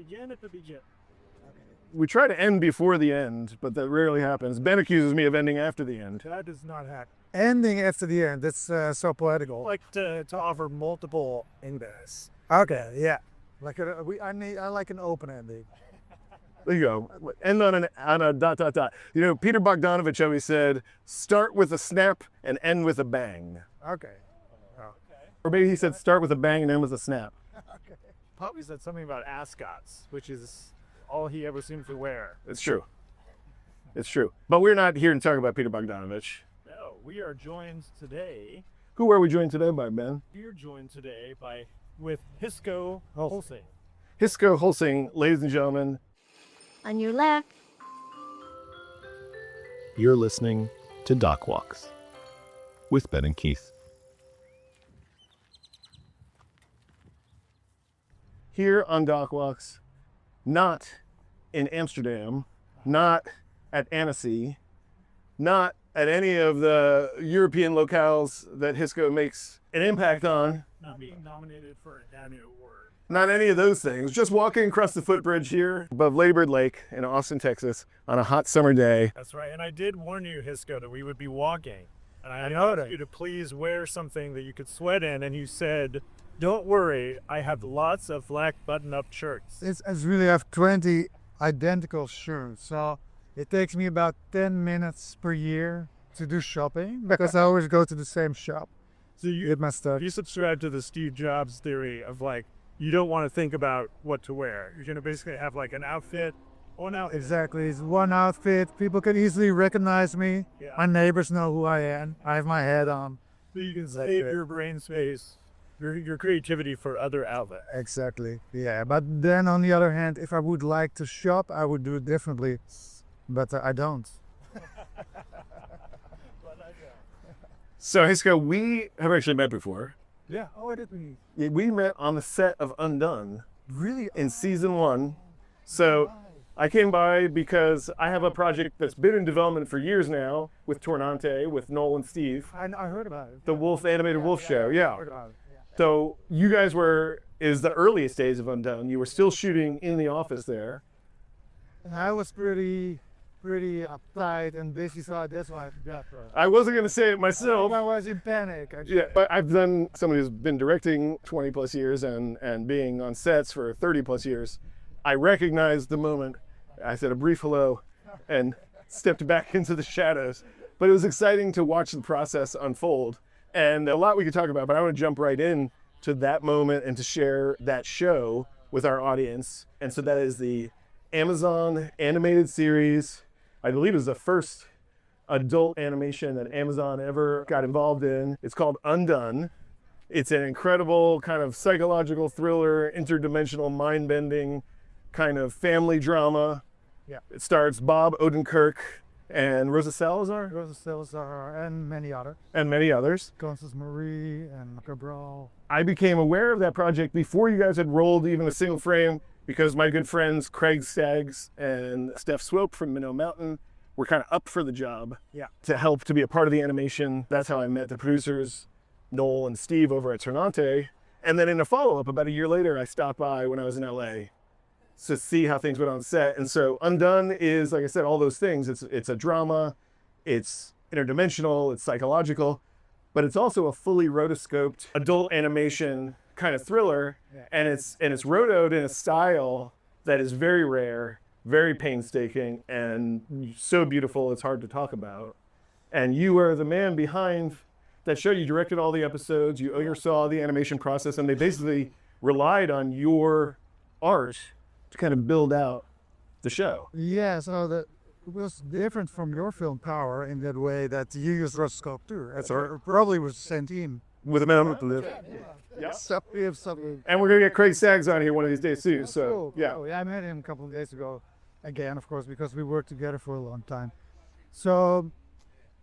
Begin at the begin. We try to end before the end, but that rarely happens. Ben accuses me of ending after the end. That is not hack. Ending after the end. That's so poetical. I like to offer multiple endings. Okay, yeah. Like I like an open ending. There you go. End on a dot, dot, dot. You know, Peter Bogdanovich always said, start with a snap and end with a bang. Okay. Or maybe he said, start with a bang and end with a snap. Okay. Probably said something about ascots, which is all he ever seemed to wear. It's true. It's true. But we're not here to talk about Peter Bogdanovich. No, we are joined today. Who are we joined today by, Ben? We are joined today with Hisko Hulsing. Hisko Hulsing, ladies and gentlemen. On your left. You're listening to Doc Walks with Ben and Keith. Here on Doc Walks, not in Amsterdam, not at Annecy, not at any of the European locales that Hisko makes an impact on. Not being nominated for a Danny Award. Not any of those things. Just walking across the footbridge here above Lady Bird Lake in Austin, Texas on a hot summer day. That's right. And I did warn you, Hisko, that we would be walking. And I asked you to please wear something that you could sweat in. And you said, don't worry, I have lots of black button-up shirts. It's really have 20 identical shirts. So it takes me about 10 minutes per year to do shopping because I always go to the same shop. So you Get my stuff. You subscribe to the Steve Jobs theory of like, you don't want to think about what to wear. You're going to basically have like an outfit. One outfit. Exactly. It's one outfit. People can easily recognize me. Yeah. My neighbors know who I am. I have my hat on. So you can save your brain space, your creativity for other outlets. Exactly. Yeah. But then on the other hand, if I would like to shop, I would do it differently. But I don't. So Hisko, we have actually met before. Yeah. Oh, did we? Yeah, we met on the set of Undone Really? in season 1. So I came by because I have a project that's been in development for years now with Tornante, with Noel and Steve, I heard about it. the animated wolf show. I Yeah. heard about it. Yeah. So you guys is the earliest days of Undone. You were still shooting in the office there. And I was pretty uptight and busy, so that's why I forgot. I wasn't going to say it myself. I was in panic. Yeah, but I've done somebody who's been directing 20 plus years and being on sets for 30 plus years. I recognized the moment. I said a brief hello and stepped back into the shadows. But it was exciting to watch the process unfold. And a lot we could talk about, but I want to jump right in to that moment and to share that show with our audience. And so that is the Amazon animated series. I believe it was the first adult animation that Amazon ever got involved in. It's called Undone. It's an incredible kind of psychological thriller, interdimensional, mind-bending kind of family drama. Yeah. It stars Bob Odenkirk and Rosa Salazar Rosa Salazar and many others. and many others. Constance Marie and Cabral. I became aware of that project before you guys had rolled even a single frame because my good friends Craig Staggs and Steph Swope from Minnow Mountain were kind of up for the job to help to be a part of the animation. That's how I met the producers, Noel and Steve over at Tornante. And then in a follow-up about a year later, I stopped by when I was in LA to see how things went on set. And so Undone is, like I said, all those things. It's a drama, it's interdimensional, it's psychological, but it's also a fully rotoscoped adult animation kind of thriller, and it's rotoed in a style that is very rare, very painstaking, and so beautiful it's hard to talk about. And you are the man behind that show. You directed all the episodes, you oversaw the animation process, and they basically relied on your art to kind of build out the show. Yeah, so it was different from your film Power in that way that you used rotoscope too. It's probably was the same team. With a minimum to live. Yeah. So we have something. And we're going to get Craig Staggs on here one of these days too. So, Cool. yeah. Oh, yeah, I met him a couple of days ago. Again, of course, because we worked together for a long time. So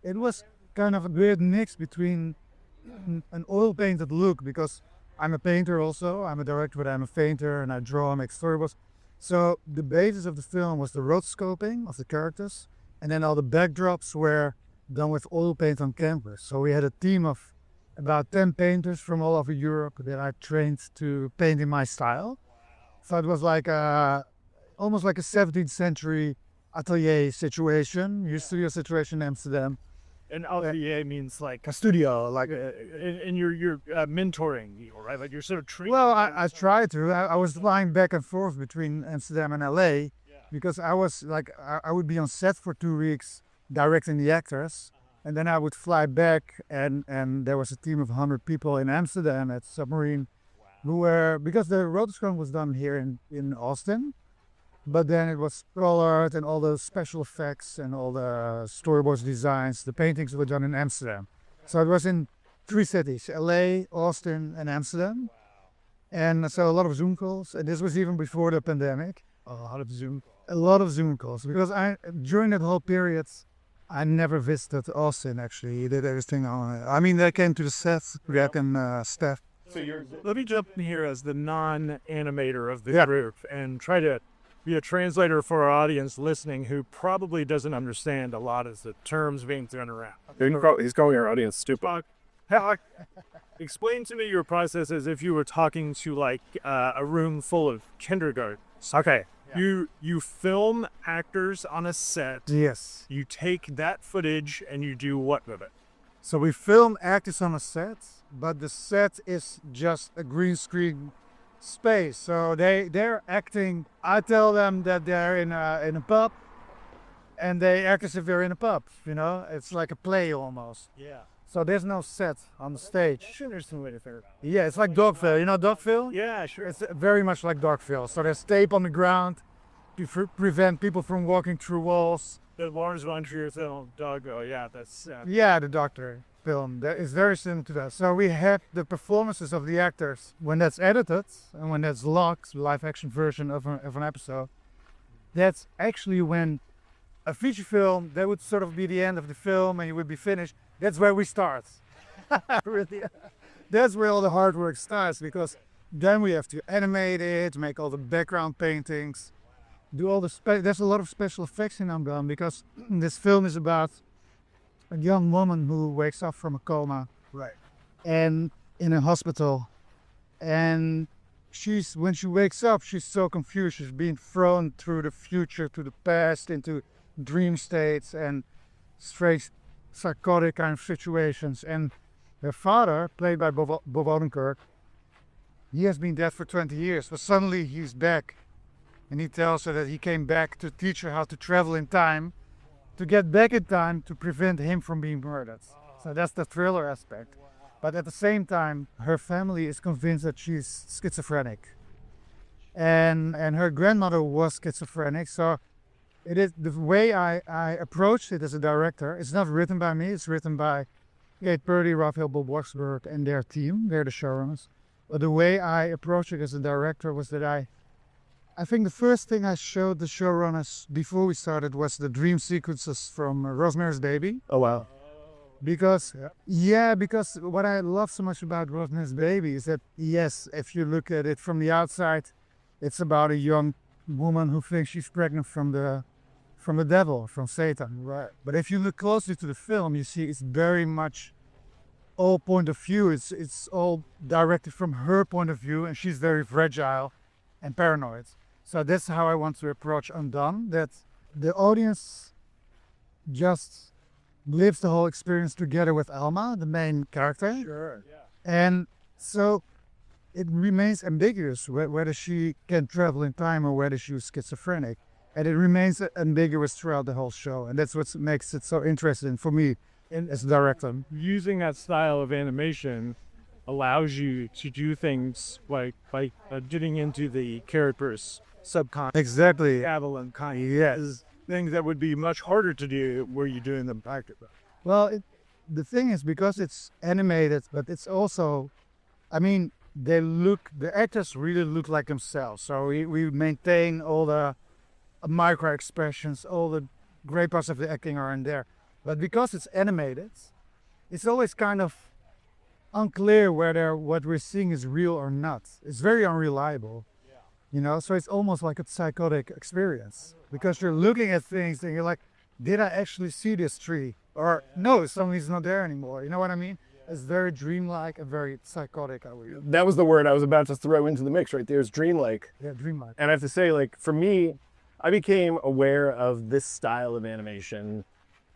it was kind of a weird mix between an oil painted look, because I'm a painter also. I'm a director, but I'm a painter and I draw and make storyboards. So the basis of the film was the rotoscoping of the characters, and then all the backdrops were done with oil paint on canvas. So we had a team of about 10 painters from all over Europe that I trained to paint in my style. So it was like almost like a 17th century atelier situation, your studio situation in Amsterdam. And atelier means like A studio, like and you're mentoring people, right? Like you're sort of training. well, I tried to. I was flying back and forth between Amsterdam and LA because I was like, I would be on set for 2 weeks directing the actors. And then I would fly back, and there was a team of 100 people in Amsterdam at Submarine who were, because the rotoscoping was done here in Austin, but then it was colored and all the special effects and all the storyboards designs, the paintings were done in Amsterdam. So it was in 3 cities, LA, Austin, and Amsterdam. And so a lot of Zoom calls, and this was even before the pandemic. A lot of Zoom calls, because during that whole period, I never visited Austin, actually. He did everything on it. I mean, they came to the set, Greg and Steph. Let me jump in here as the non-animator of the group and try to be a translator for our audience listening who probably doesn't understand a lot of the terms being thrown around. He's calling our audience stupid. Explain to me your process as if you were talking to like a room full of kindergarten. Okay. You film actors on a set. Yes. You take that footage and you do what with it? So we film actors on a set, but the set is just a green screen space. So they're acting. I tell them that they're in a pub, and they act as if they're in a pub. You know, it's like a play almost. Yeah. So there's no set on the stage. That's an interesting way to think. Yeah, it's like Dogville. You know Dogville? Yeah, sure. It's very much like Dogville. So there's tape on the ground to prevent people from walking through walls. The Lawrence von Trier film, Doggo. Yeah, that's. Yeah, the Doctor film. That is very similar to that. So we have the performances of the actors when that's edited and when that's locked, live action version of an episode. That's actually when a feature film, that would sort of be the end of the film and you would be finished. That's where we start. Really, that's where all the hard work starts, because then we have to animate it, make all the background paintings, do all the there's a lot of special effects in Amsterdam, because this film is about a young woman who wakes up from a coma, Right. and in a hospital, and when she wakes up, she's so confused. She's being thrown through the future, to the past, into dream states and strange psychotic kind of situations. And her father, played by Bob Odenkirk, he has been dead for 20 years, but suddenly he's back. And he tells her that he came back to teach her how to travel in time, to get back in time to prevent him from being murdered. So that's the thriller aspect. But at the same time, her family is convinced that she's schizophrenic. And her grandmother was schizophrenic. So it is the way I approached it as a director. It's not written by me, it's written by Kate Purdy, Raphael Bob-Waksberg, and their team. They're the showrunners. But the way I approached it as a director was that I think the first thing I showed the showrunners before we started was the dream sequences from Rosemary's Baby. Oh, wow. Because what I love so much about Rosemary's Baby is that, yes, if you look at it from the outside, it's about a young woman who thinks she's pregnant from the devil, from Satan. Right. But if you look closely to the film, you see it's very much all point of view. It's all directed from her point of view, and she's very fragile and paranoid. So that's how I want to approach Undone, that the audience just lives the whole experience together with Alma, the main character. Sure. Yeah. And so it remains ambiguous whether she can travel in time or whether she was schizophrenic. And it remains ambiguous throughout the whole show. And that's what makes it so interesting for me as a director. Using that style of animation allows you to do things like getting into the character's subconscious. Exactly. Avalon kind. Yes. Things that would be much harder to do where you're doing them practically. Well, the thing is, because it's animated, but it's also, I mean, the actors really look like themselves. So we maintain all the micro expressions, all the great parts of the acting are in there. But because it's animated, it's always kind of unclear whether what we're seeing is real or not. It's very unreliable, you know, so it's almost like a psychotic experience, because you're looking at things and you're like, did I actually see this tree? Or no, suddenly it's not there anymore. You know what I mean? It's very dreamlike and very psychotic. I would. That was the word I was about to throw into the mix right there, is dreamlike. Yeah, dreamlike. And I have to say, like, for me, I became aware of this style of animation,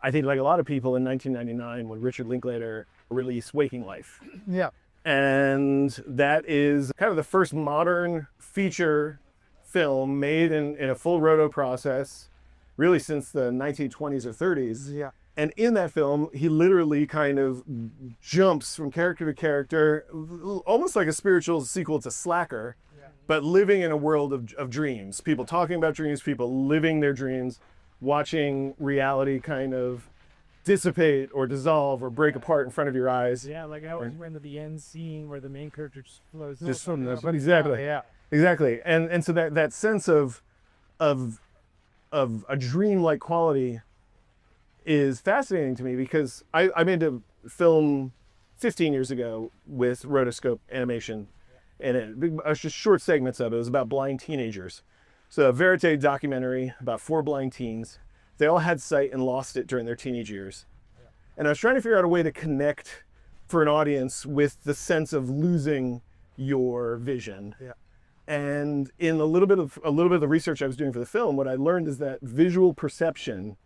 I think like a lot of people, in 1999 when Richard Linklater released Waking Life. Yeah. And that is kind of the first modern feature film made in a full roto process, really since the 1920s or 30s. Yeah. And in that film, he literally kind of jumps from character to character, almost like a spiritual sequel to Slacker, but living in a world of dreams. People talking about dreams, people living their dreams, watching reality kind of dissipate or dissolve or break apart in front of your eyes. Yeah, like how we're into the end scene where the main character just flows. Just off. exactly. Yeah. Exactly. And so that sense of a dreamlike quality is fascinating to me, because I made a film 15 years ago with rotoscope animation, and it was just short segments of it. It was about blind teenagers. So a verite documentary about 4 blind teens. They all had sight and lost it during their teenage years. And I was trying to figure out a way to connect for an audience with the sense of losing your vision. Yeah. And in a little bit of the research I was doing for the film, what I learned is that visual perception,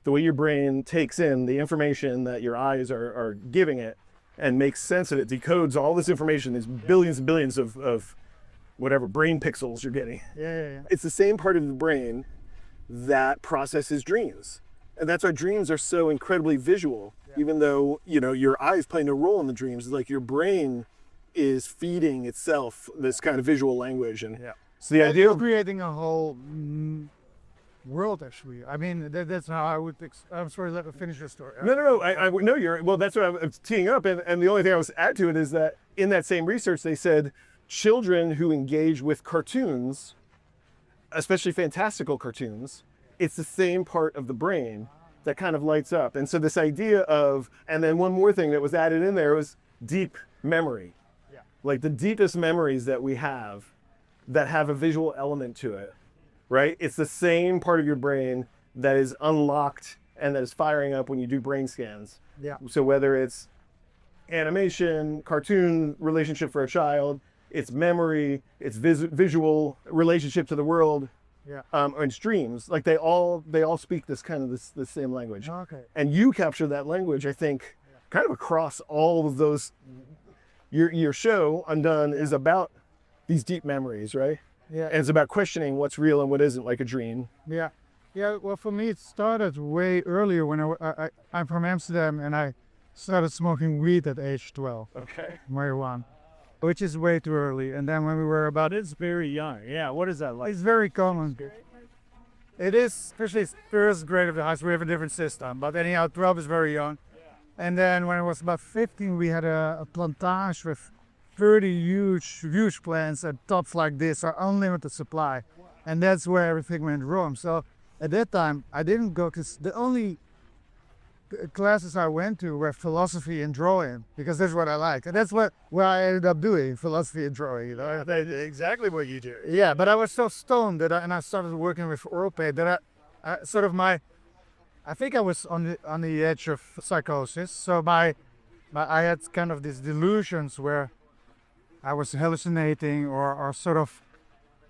the way your brain takes in the information that your eyes are giving it and makes sense of it, decodes all this information, these billions and billions of whatever brain pixels you're getting. Yeah. It's the same part of the brain that processes dreams. And that's why dreams are so incredibly visual, even though, your eyes play no role in the dreams. It's like your brain is feeding itself this kind of visual language. And so the idea of creating a whole world, actually. I mean, that's how I would. I'm sorry, let me finish your story. No. I know well, that's what I was teeing up. And the only thing I was add to it is that in that same research, they said children who engage with cartoons, especially fantastical cartoons, it's the same part of the brain that kind of lights up. And so this idea of, and then one more thing that was added in there was deep memory. Yeah. Like the deepest memories that we have that have a visual element to it, right? It's the same part of your brain that is unlocked and that is firing up when you do brain scans. Yeah. So whether it's animation, cartoon relationship for a child, it's memory, it's visual relationship to the world, or it's dreams. Like they all speak this kind of the same language. Okay. And you capture that language, I think, kind of across all of those. Your show Undone is about these deep memories, right? Yeah. And it's about questioning what's real and what isn't, like a dream. Yeah. Well, for me, it started way earlier when I'm from Amsterdam, and I started smoking weed at age 12. Okay. Marijuana, which is way too early. And then when we were about, It's very young. Yeah. What is that like? it's very common. It is, especially first grade of the high school. We have a different system, but anyhow, 12 is very young. And then when I was about 15, we had a plantage with 30 huge plants at tops like this, our unlimited supply. And that's where everything went wrong. So at that time, I didn't go, because the only classes I went to were philosophy and drawing, because that's what I like. And that's what I ended up doing, philosophy and drawing. That's exactly what you do. Yeah, but I was so stoned that I started working with oral paint that I think I was on the edge of psychosis. So I had kind of these delusions where I was hallucinating or sort of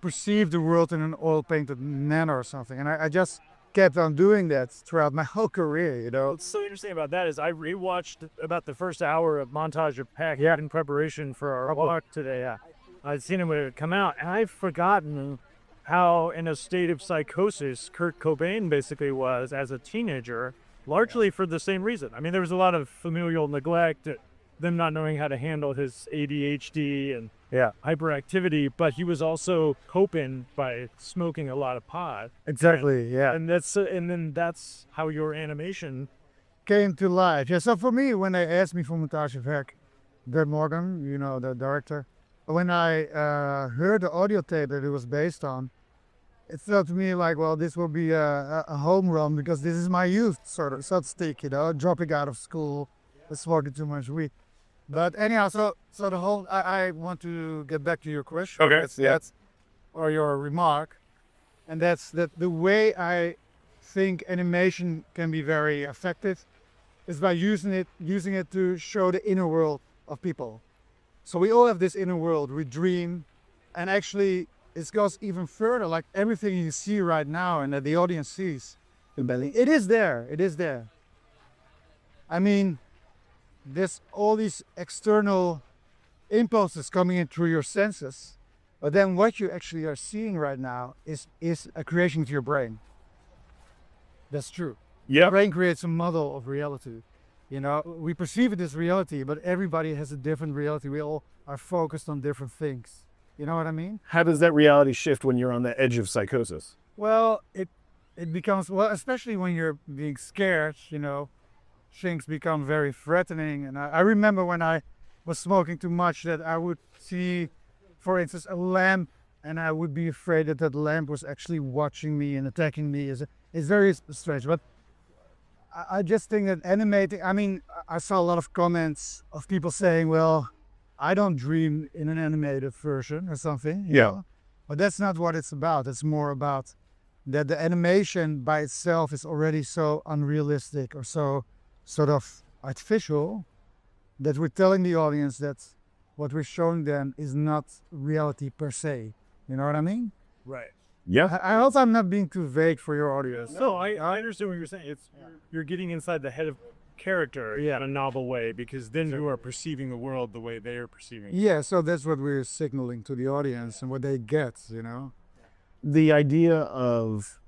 perceived the world in an oil painted manner or something. And I just kept on doing that throughout my whole career, What's so interesting about that is I rewatched about the first hour of Montage of Heck in preparation for our walk today. Yeah. I'd seen it when it had come out, and I've forgotten how in a state of psychosis Kurt Cobain basically was as a teenager, largely for the same reason. I mean, there was a lot of familial neglect, them not knowing how to handle his ADHD and hyperactivity, but he was also coping by smoking a lot of pot. Exactly, yeah. And then that's how your animation Came to life. Yeah, so for me, when they asked me for Montage of Heck, Brett Morgen, the director, when I heard the audio tape that it was based on, it felt to me like, well, this will be a home run, because this is my youth, so to speak, dropping out of school, smoking too much weed. But anyhow, so the whole, I want to get back to your question. Okay, Or your remark. And that's that the way I think animation can be very effective is by using it to show the inner world of people. So we all have this inner world, we dream, and actually it goes even further, like everything you see right now and that the audience sees, it is there. I mean, there's all these external impulses coming in through your senses, but then what you actually are seeing right now is a creation of your brain. That's true. Yeah. Brain creates a model of reality. You know, we perceive it as reality, but everybody has a different reality. We all are focused on different things. You know what I mean? How does that reality shift when you're on the edge of psychosis? Well, it becomes, well, especially when you're being scared, you know, things become very threatening. And I remember when I was smoking too much that I would see, for instance, a lamp, and I would be afraid that that lamp was actually watching me and attacking me. It's very strange, but I just think that animating, I mean, I saw a lot of comments of people saying, well, I don't dream in an animated version or something. You know? But that's not what it's about. It's more about that the animation by itself is already so unrealistic or so sort of artificial that we're telling the audience that what we're showing them is not reality per se. You know what I mean? Right. Yeah. I hope I'm not being too vague for your audience. No, I understand what you're saying. It's you're getting inside the head of character in a novel way, because then you are perceiving the world the way they are perceiving it. Yeah, so that's what we're signaling to the audience and what they get, you know? The idea of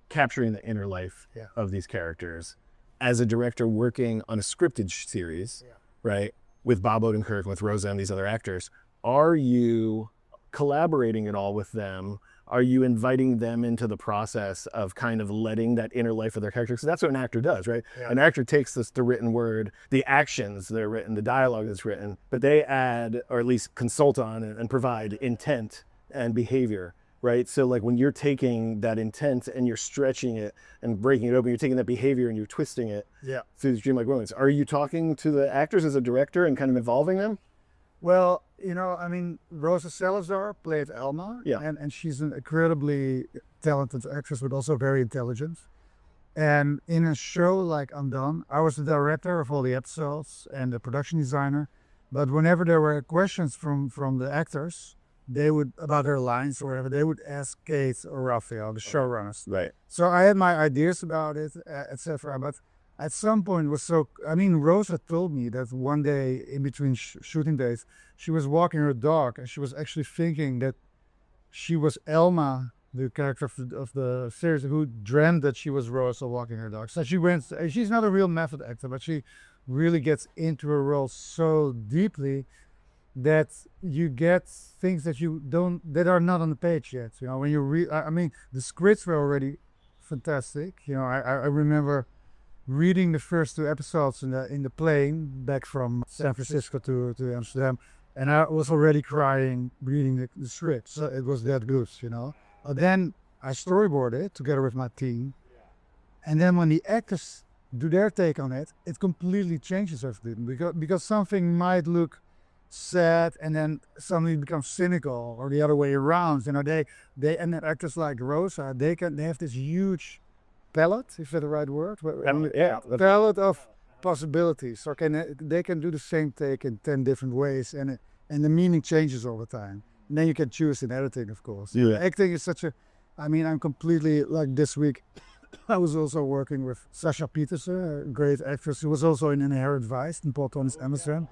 capturing the inner life of these characters as a director working on a scripted series, right, with Bob Odenkirk, with Rosa and these other actors, are you collaborating at all with them? Are you inviting them into the process of kind of letting that inner life of their characters? Because that's what an actor does, right? Yeah. An actor takes the written word, the actions that are written, the dialogue that's written, but they add, or at least consult on and provide intent and behavior, right? So like when you're taking that intent and you're stretching it and breaking it open, you're taking that behavior and you're twisting it through these dreamlike moments. Are you talking to the actors as a director and kind of involving them? Well, you know, I mean, Rosa Salazar played Elma, and she's an incredibly talented actress, but also very intelligent. And in a show like Undone, I was the director of all the episodes and the production designer. But whenever there were questions from the actors, they would, about their lines or whatever, they would ask Kate or Raphael, the showrunners. Right. So I had my ideas about it, etc. But at some point Rosa told me that one day in between shooting days, she was walking her dog and she was actually thinking that she was Elma, the character of the series, who dreamt that she was Rosa walking her dog. So she's not a real method actor, but she really gets into her role so deeply that you get things that are not on the page yet. You know, when you the scripts were already fantastic. You know, I remember reading the first two episodes in the plane back from San Francisco to Amsterdam, and I was already crying reading the script. So it was that good, you know. Then I storyboarded it together with my team, and then when the actors do their take on it, it completely changes everything, because something might look sad and then suddenly become cynical, or the other way around. You know, they and actors like Rosa, they have this huge palette, is that the right word? Palette of possibilities. So they can do the same take in 10 different ways, and the meaning changes all the time. And then you can choose in editing, of course. Yeah. Acting is I'm completely, like this week, I was also working with Sasha Peterson, a great actress who was also in Inherent Vice and Paul Thomas Emerson.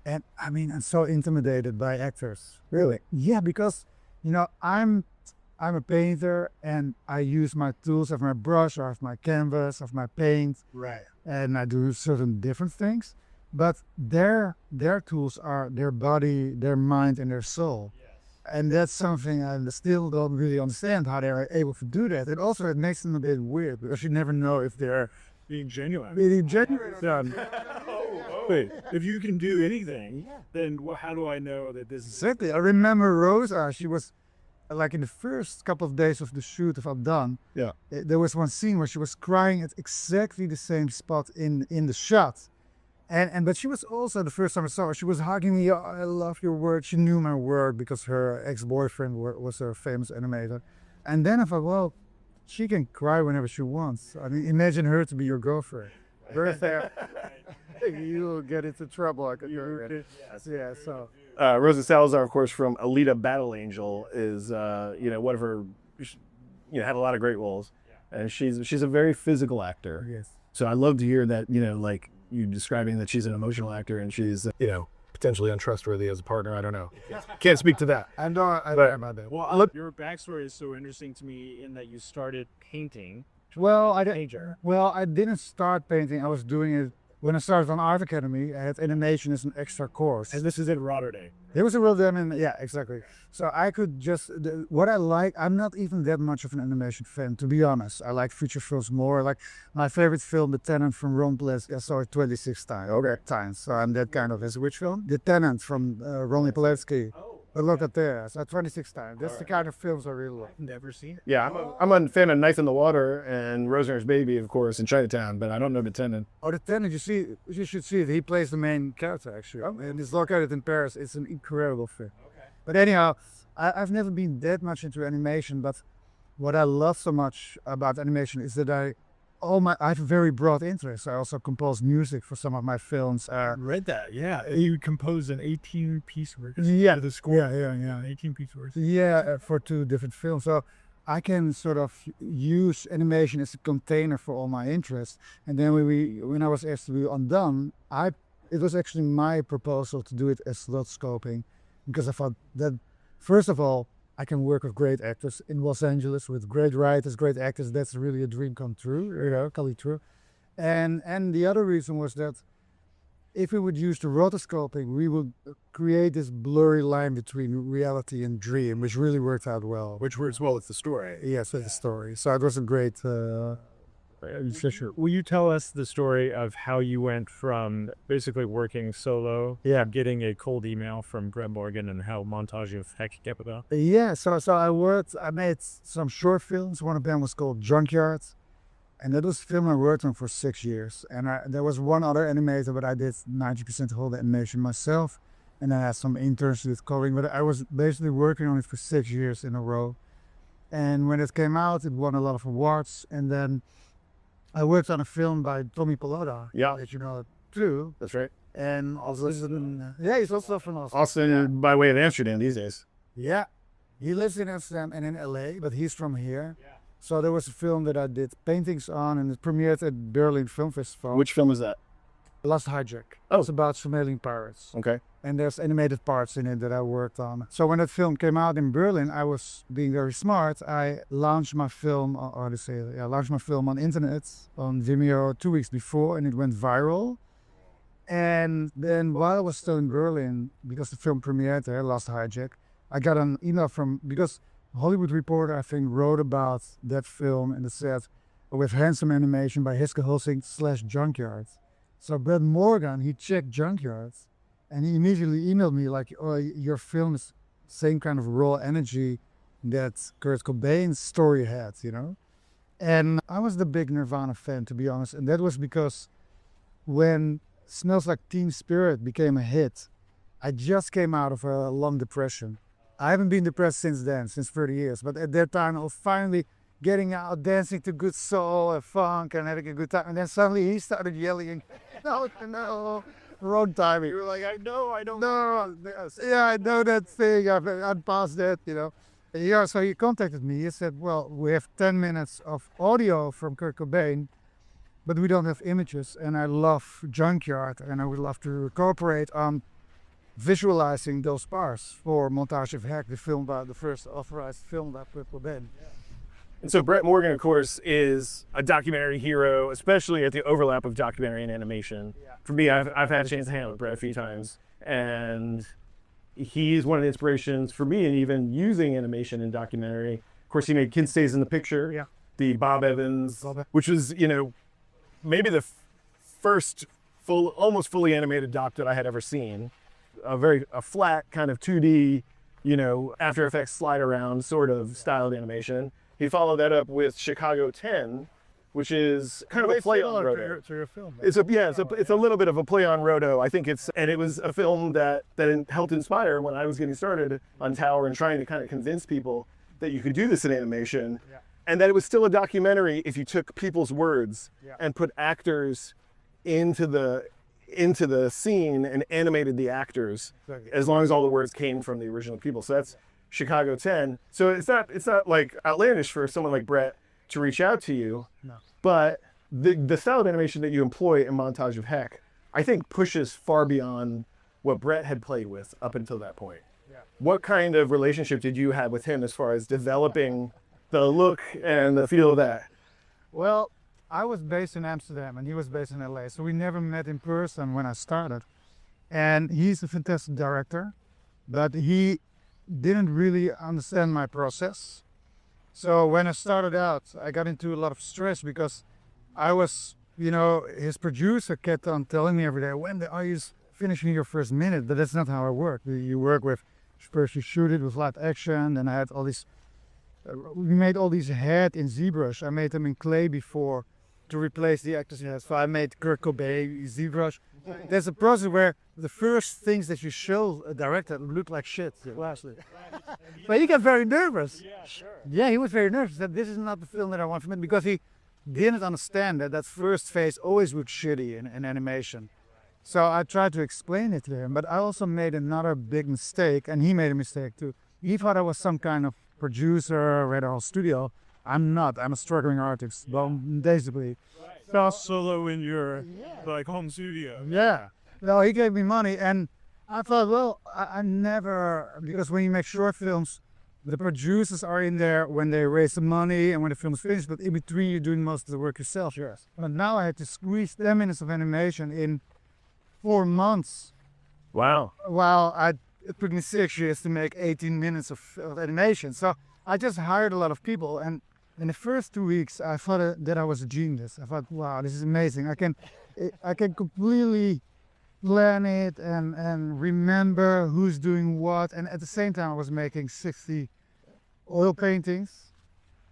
And I'm so intimidated by actors. Really? Yeah, because, you know, I'm a painter and I use my tools. I have my brush, I have my canvas, I have my paint. Right. And I do certain different things. But their tools are their body, their mind, and their soul. Yes. And that's something I still don't really understand, how they're able to do that. It makes them a bit weird, because you never know if they're being genuine. Wait, if you can do anything, then how do I know that this is... Exactly. I remember Rosa, she was, like in the first couple of days of the shoot of Undone, there was one scene where she was crying at exactly the same spot in the shot. But she was also, the first time I saw her, she was hugging me. Oh, I love your work. She knew my work because her ex-boyfriend was a famous animator. And then I thought, well, she can cry whenever she wants. I mean, imagine her to be your girlfriend. birthday, you'll get into trouble. I could yeah, so. Rosa Salazar, of course, from Alita Battle Angel, is one of her, had a lot of great roles, and she's a very physical actor. Yes. So I love to hear that, like you describing that she's an emotional actor and she's, potentially untrustworthy as a partner. I don't know. Can't speak to that. I know about that. Well, your backstory is so interesting to me in that you started painting. Well, I didn't start painting. I was doing it when I started on Art Academy. I had animation as an extra course. And this is in Rotterdam. There was a real yeah, exactly. So I could just, what I like, I'm not even that much of an animation fan, to be honest. I like feature films more. Like my favorite film, The Tenant from Ron Polanski, I saw it 26 times. Okay. Times. So I'm that kind of, it's which film? The Tenant from Ron Polanski. But look at there, so 26 times. That's the kind of films I really love. Never seen it. Yeah, I'm a fan of Knife in the Water and Rosemary's Baby, of course, in Chinatown, but I don't know The Tenant. Oh, The Tenant, you should see it. He plays the main character, actually. Oh. And it's located in Paris. It's an incredible film. Okay. But anyhow, I've never been that much into animation, but what I love so much about animation is that I have a very broad interest. I also compose music for some of my films. Read that, yeah. You composed an 18-piece work. Yeah, the score. Yeah, 18-piece work. Yeah, for 2 different films. So I can sort of use animation as a container for all my interests. And then when I was asked to be undone, it was actually my proposal to do it as slot scoping, because I thought that, first of all, I can work with great actors in Los Angeles, with great writers, great actors. That's really a dream come true, come true. And the other reason was that if we would use the rotoscoping, we would create this blurry line between reality and dream, which really worked out well. Which works well with the story. Yes, with the story. So it was a great Fisher. Will you tell us the story of how you went from basically working solo, getting a cold email from Brett Morgen, and how Montage of Heck came about? Yeah, so I made some short films. One of them was called JUNKYARD, and that was a film I worked on for 6 years. And there was one other animator, but I did 90% of all the animation myself. And I had some interns with coloring, but I was basically working on it for 6 years in a row. And when it came out, it won a lot of awards. And then I worked on a film by Tommy Pallotta. Yeah. That you know too. That's right. And also, he's also from Austin. Austin, by way of Amsterdam these days. Yeah. He lives in Amsterdam and in LA, but he's from here. Yeah. So there was a film that I did paintings on, and it premiered at Berlin Film Festival. Which film is that? Last Hijack. Oh. It's about surveilling pirates. Okay. And there's animated parts in it that I worked on. So when that film came out in Berlin, I was being very smart. I launched my film, launched my film on internet, on Vimeo 2 weeks before, and it went viral. And then while I was still in Berlin, because the film premiered there, Last Hijack, I got an email because Hollywood Reporter, I think, wrote about that film, and it said, with handsome animation by Hisko Hulsing /JUNKYARD. So Brett Morgen, he checked JUNKYARD, and he immediately emailed me like, oh, your film is same kind of raw energy that Kurt Cobain's story had, And I was the big Nirvana fan, to be honest. And that was because when Smells Like Teen Spirit became a hit, I just came out of a long depression. I haven't been depressed since then, since 30 years. But at that time, I was finally getting out, dancing to good soul and funk and having a good time. And then suddenly he started yelling, no, wrong timing. You were like, I don't know. Yeah, I know that thing. I've passed that, Yeah, so he contacted me. He said, well, we have 10 minutes of audio from Kurt Cobain, but we don't have images. And I love JUNKYARD, and I would love to cooperate on visualizing those parts for Montage of Heck, the first authorized film by Kurt Cobain. Yeah. And so Brett Morgen, of course, is a documentary hero, especially at the overlap of documentary and animation. Yeah. For me, I've had a chance to hang out with Brett a few times, and he's one of the inspirations for me in even using animation in documentary. Of course, he made Kid Stays in the Picture, the Bob Evans, which was, maybe the first almost fully animated doc that I had ever seen. A flat kind of 2D, After Effects slide around sort of styled animation. He followed that up with Chicago 10, which is kind of a play on Roto. To your film. It's a little bit of a play on Roto. I think it was a film that helped inspire when I was getting started on Tower and trying to kind of convince people that you could do this in animation, and that it was still a documentary if you took people's words and put actors into the scene and animated the actors, as long as all the words came from the original people. So that's Chicago 10. So it's not like outlandish for someone like Brett to reach out to you. No. But the style of animation that you employ in Montage of Heck, I think pushes far beyond what Brett had played with up until that point. Yeah. What kind of relationship did you have with him as far as developing the look and the feel of that? Well, I was based in Amsterdam and he was based in LA, so we never met in person when I started. And he's a fantastic director, but he didn't really understand my process. So when I started out, I got into a lot of stress because I was, his producer kept on telling me every day, when are you finishing your first minute? But that's not how I work. You work with, first you shoot it with live action, and I had all these, we made all these heads in ZBrush. I made them in clay before to replace the actors' heads. So I made Kurt Cobain, ZBrush. There's a process where the first things that you show a director look like shit. But he got very nervous. Yeah, sure. Yeah, he was very nervous that this is not the film that I want from him, because he didn't understand that first phase always looks shitty in animation. So I tried to explain it to him, but I also made another big mistake, and he made a mistake too. He thought I was some kind of producer, Red Hall Studio. I'm not. I'm a struggling artist, well, basically. So solo in your like home studio. Yeah. No, he gave me money, and I thought, well, I never, because when you make short films, the producers are in there when they raise the money and when the film is finished, but in between you're doing most of the work yourself. Yes. But now I had to squeeze 10 minutes of animation in 4 months. Wow. While it took me 6 years to make 18 minutes of animation. So I just hired a lot of people, and in the first 2 weeks, I thought that I was a genius. I thought, wow, this is amazing. I can completely plan it and remember who's doing what. And at the same time, I was making 60 oil paintings.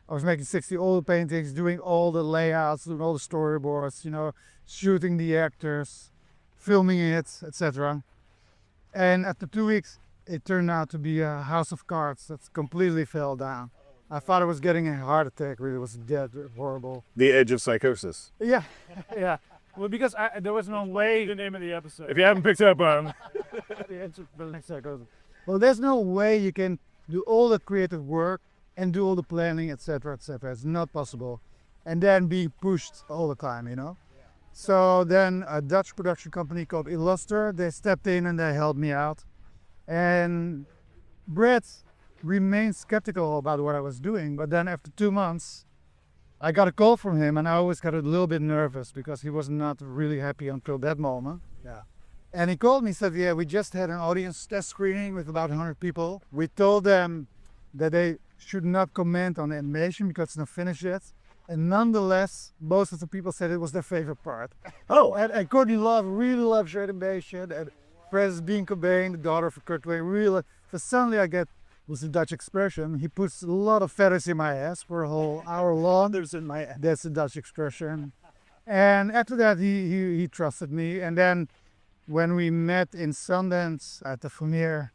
Doing all the layouts, doing all the storyboards, shooting the actors, filming it, etc. And after 2 weeks, it turned out to be a house of cards that completely fell down. I thought I was getting a heart attack. Really, it was dead, horrible. The Edge of Psychosis. Yeah. Yeah. Well, because there was no way. The name of the episode. If you haven't picked up on, Well, there's no way you can do all the creative work and do all the planning, etc., etc. It's not possible, and then be pushed all the time. So then a Dutch production company called Illuster, they stepped in and they helped me out, and Brett remained skeptical about what I was doing. But then after 2 months, I got a call from him, and I always got a little bit nervous because he was not really happy until that moment. Yeah. And he called me and said, yeah, we just had an audience test screening with about 100 people. We told them that they should not comment on the animation because it's not finished yet. And nonetheless, most of the people said it was their favorite part. oh, And Courtney Love really loves your animation. And President Cobain, the daughter of Kurt Cobain, really. So suddenly I get, was a Dutch expression, he puts a lot of feathers in my ass for a whole hour long. That's a Dutch expression. And after that, he trusted me. And then when we met in Sundance at the premiere,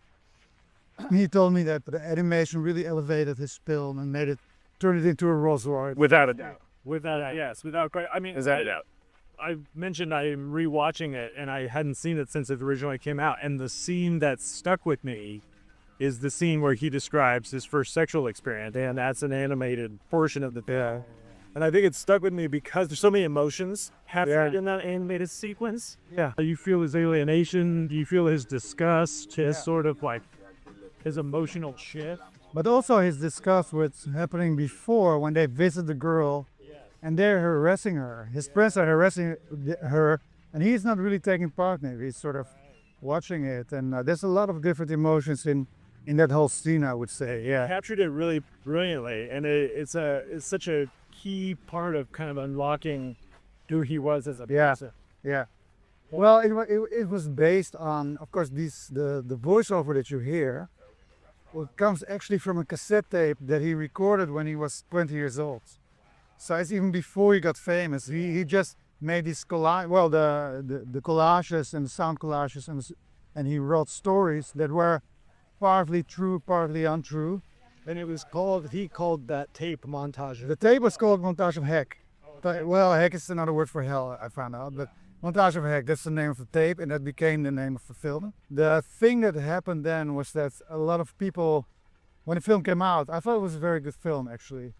he told me that the animation really elevated his film and turned it into a Rolls Royce. without a doubt. Yes, without quite. I mean, Without a doubt. I mentioned I'm rewatching it, and I hadn't seen it since it originally came out. And the scene that stuck with me is the scene where he describes his first sexual experience, and that's an animated portion of the film. Yeah. And I think it stuck with me because there's so many emotions happening in that animated sequence. Yeah. You feel his alienation, you feel his disgust, his sort of like his emotional shift. But also his disgust what's happening before when they visit the girl and they're harassing her. His friends are harassing her, and he's not really taking part in it. He's sort of watching it. And there's a lot of different emotions in that whole scene, I would say. Yeah. Captured it really brilliantly, and it's such a key part of kind of unlocking who he was as a person. Yeah. Well, it was based on, of course, the voiceover that you hear. Well, it comes actually from a cassette tape that he recorded when he was 20 years old. So it's even before he got famous. He just made these the collages and the sound collages, and he wrote stories that were partly true, partly untrue. And he called that tape Montage. The tape was called Montage of Heck. Well, Heck is another word for hell, I found out. But Montage of Heck, that's the name of the tape, and that became the name of the film. The thing that happened then was that a lot of people, when the film came out, I thought it was a very good film actually.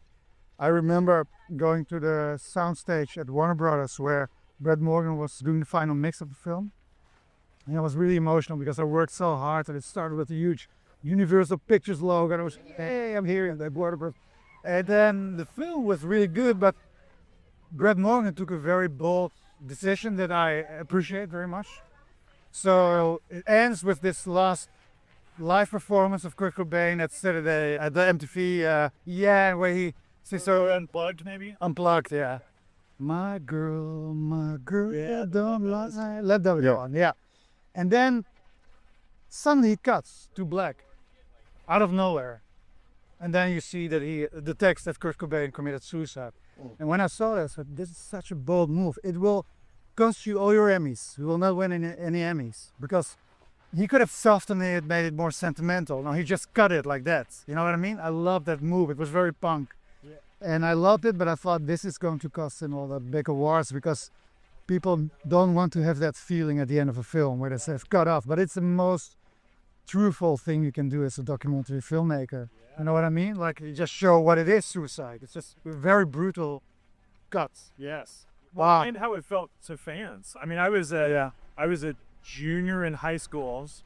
I remember going to the soundstage at Warner Brothers where Brett Morgen was doing the final mix of the film. And I was really emotional because I worked so hard, and it started with a huge Universal Pictures logo, and I was, hey, I'm here in the Warner Brothers. And then the film was really good, but Brett Morgen took a very bold decision that I appreciate very much. So it ends with this last live performance of Kurt Cobain at Saturday at the MTV, where he says so Unplugged, maybe? unplugged, yeah. My girl, yeah, don't let them go on, yeah. And then suddenly it cuts to black, out of nowhere. And then you see that the text that Kurt Cobain committed suicide. And when I saw that, I said, this is such a bold move. It will cost you all your Emmys. You will not win any Emmys. Because he could have softened it, made it more sentimental. No, he just cut it like that. You know what I mean? I love that move. It was very punk. Yeah. And I loved it, but I thought this is going to cost him all the big awards because people don't want to have that feeling at the end of a film where they say cut off. But it's the most truthful thing you can do as a documentary filmmaker. You know what I mean? Like, you just show what it is, suicide. It's just very brutal cuts. Yes. Wow. And how it felt to fans. I mean, I was a junior in high schools,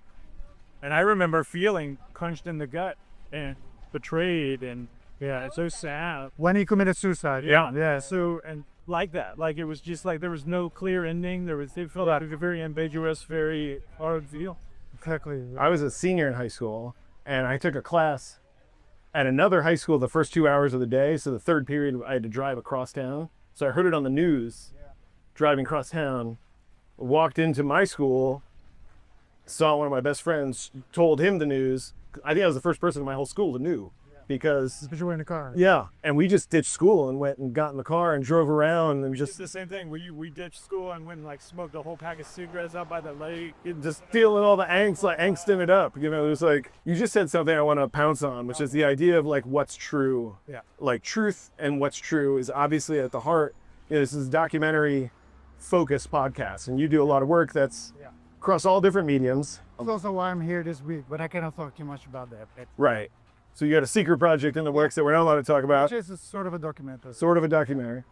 and I remember feeling punched in the gut and betrayed, and it's so sad. When he committed suicide. Yeah. So, and like that, like it was just like there was no clear ending. It felt like a very ambiguous, very hard feel. Exactly. I was a senior in high school, and I took a class at another high school the first 2 hours of the day. So the third period, I had to drive across town. So I heard it on the news, driving across town, walked into my school, saw one of my best friends, told him the news. I think I was the first person in my whole school that knew. Because you were in the car. Yeah, and we just ditched school and went and got in the car and drove around and just the same thing. We ditched school and went and like smoked a whole pack of cigarettes out by the lake. Just feeling all the angsting it up. You know, it was like you just said something I want to pounce on, which is the idea of like what's true. Yeah. Like truth and what's true is obviously at the heart. You know, this is a documentary focused podcast, and you do a lot of work that's across all different mediums. That's also why I'm here this week, but I cannot talk too much about that. Right. So you got a secret project in the works that we're not allowed to talk about. Which is sort of a documentary. Sort of a documentary.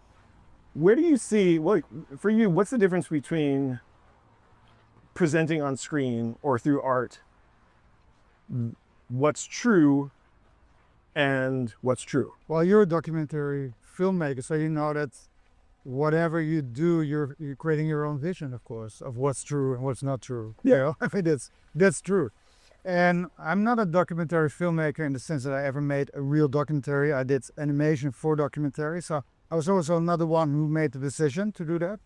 Where do you see, well, for you, what's the difference between presenting on screen or through art? What's true and what's true? Well, you're a documentary filmmaker, so you know that whatever you do, you're creating your own vision, of course, of what's true and what's not true. Yeah. You know? I mean, that's true. And I'm not a documentary filmmaker in the sense that I ever made a real documentary. I did animation for documentary, so I was also another one who made the decision to do that.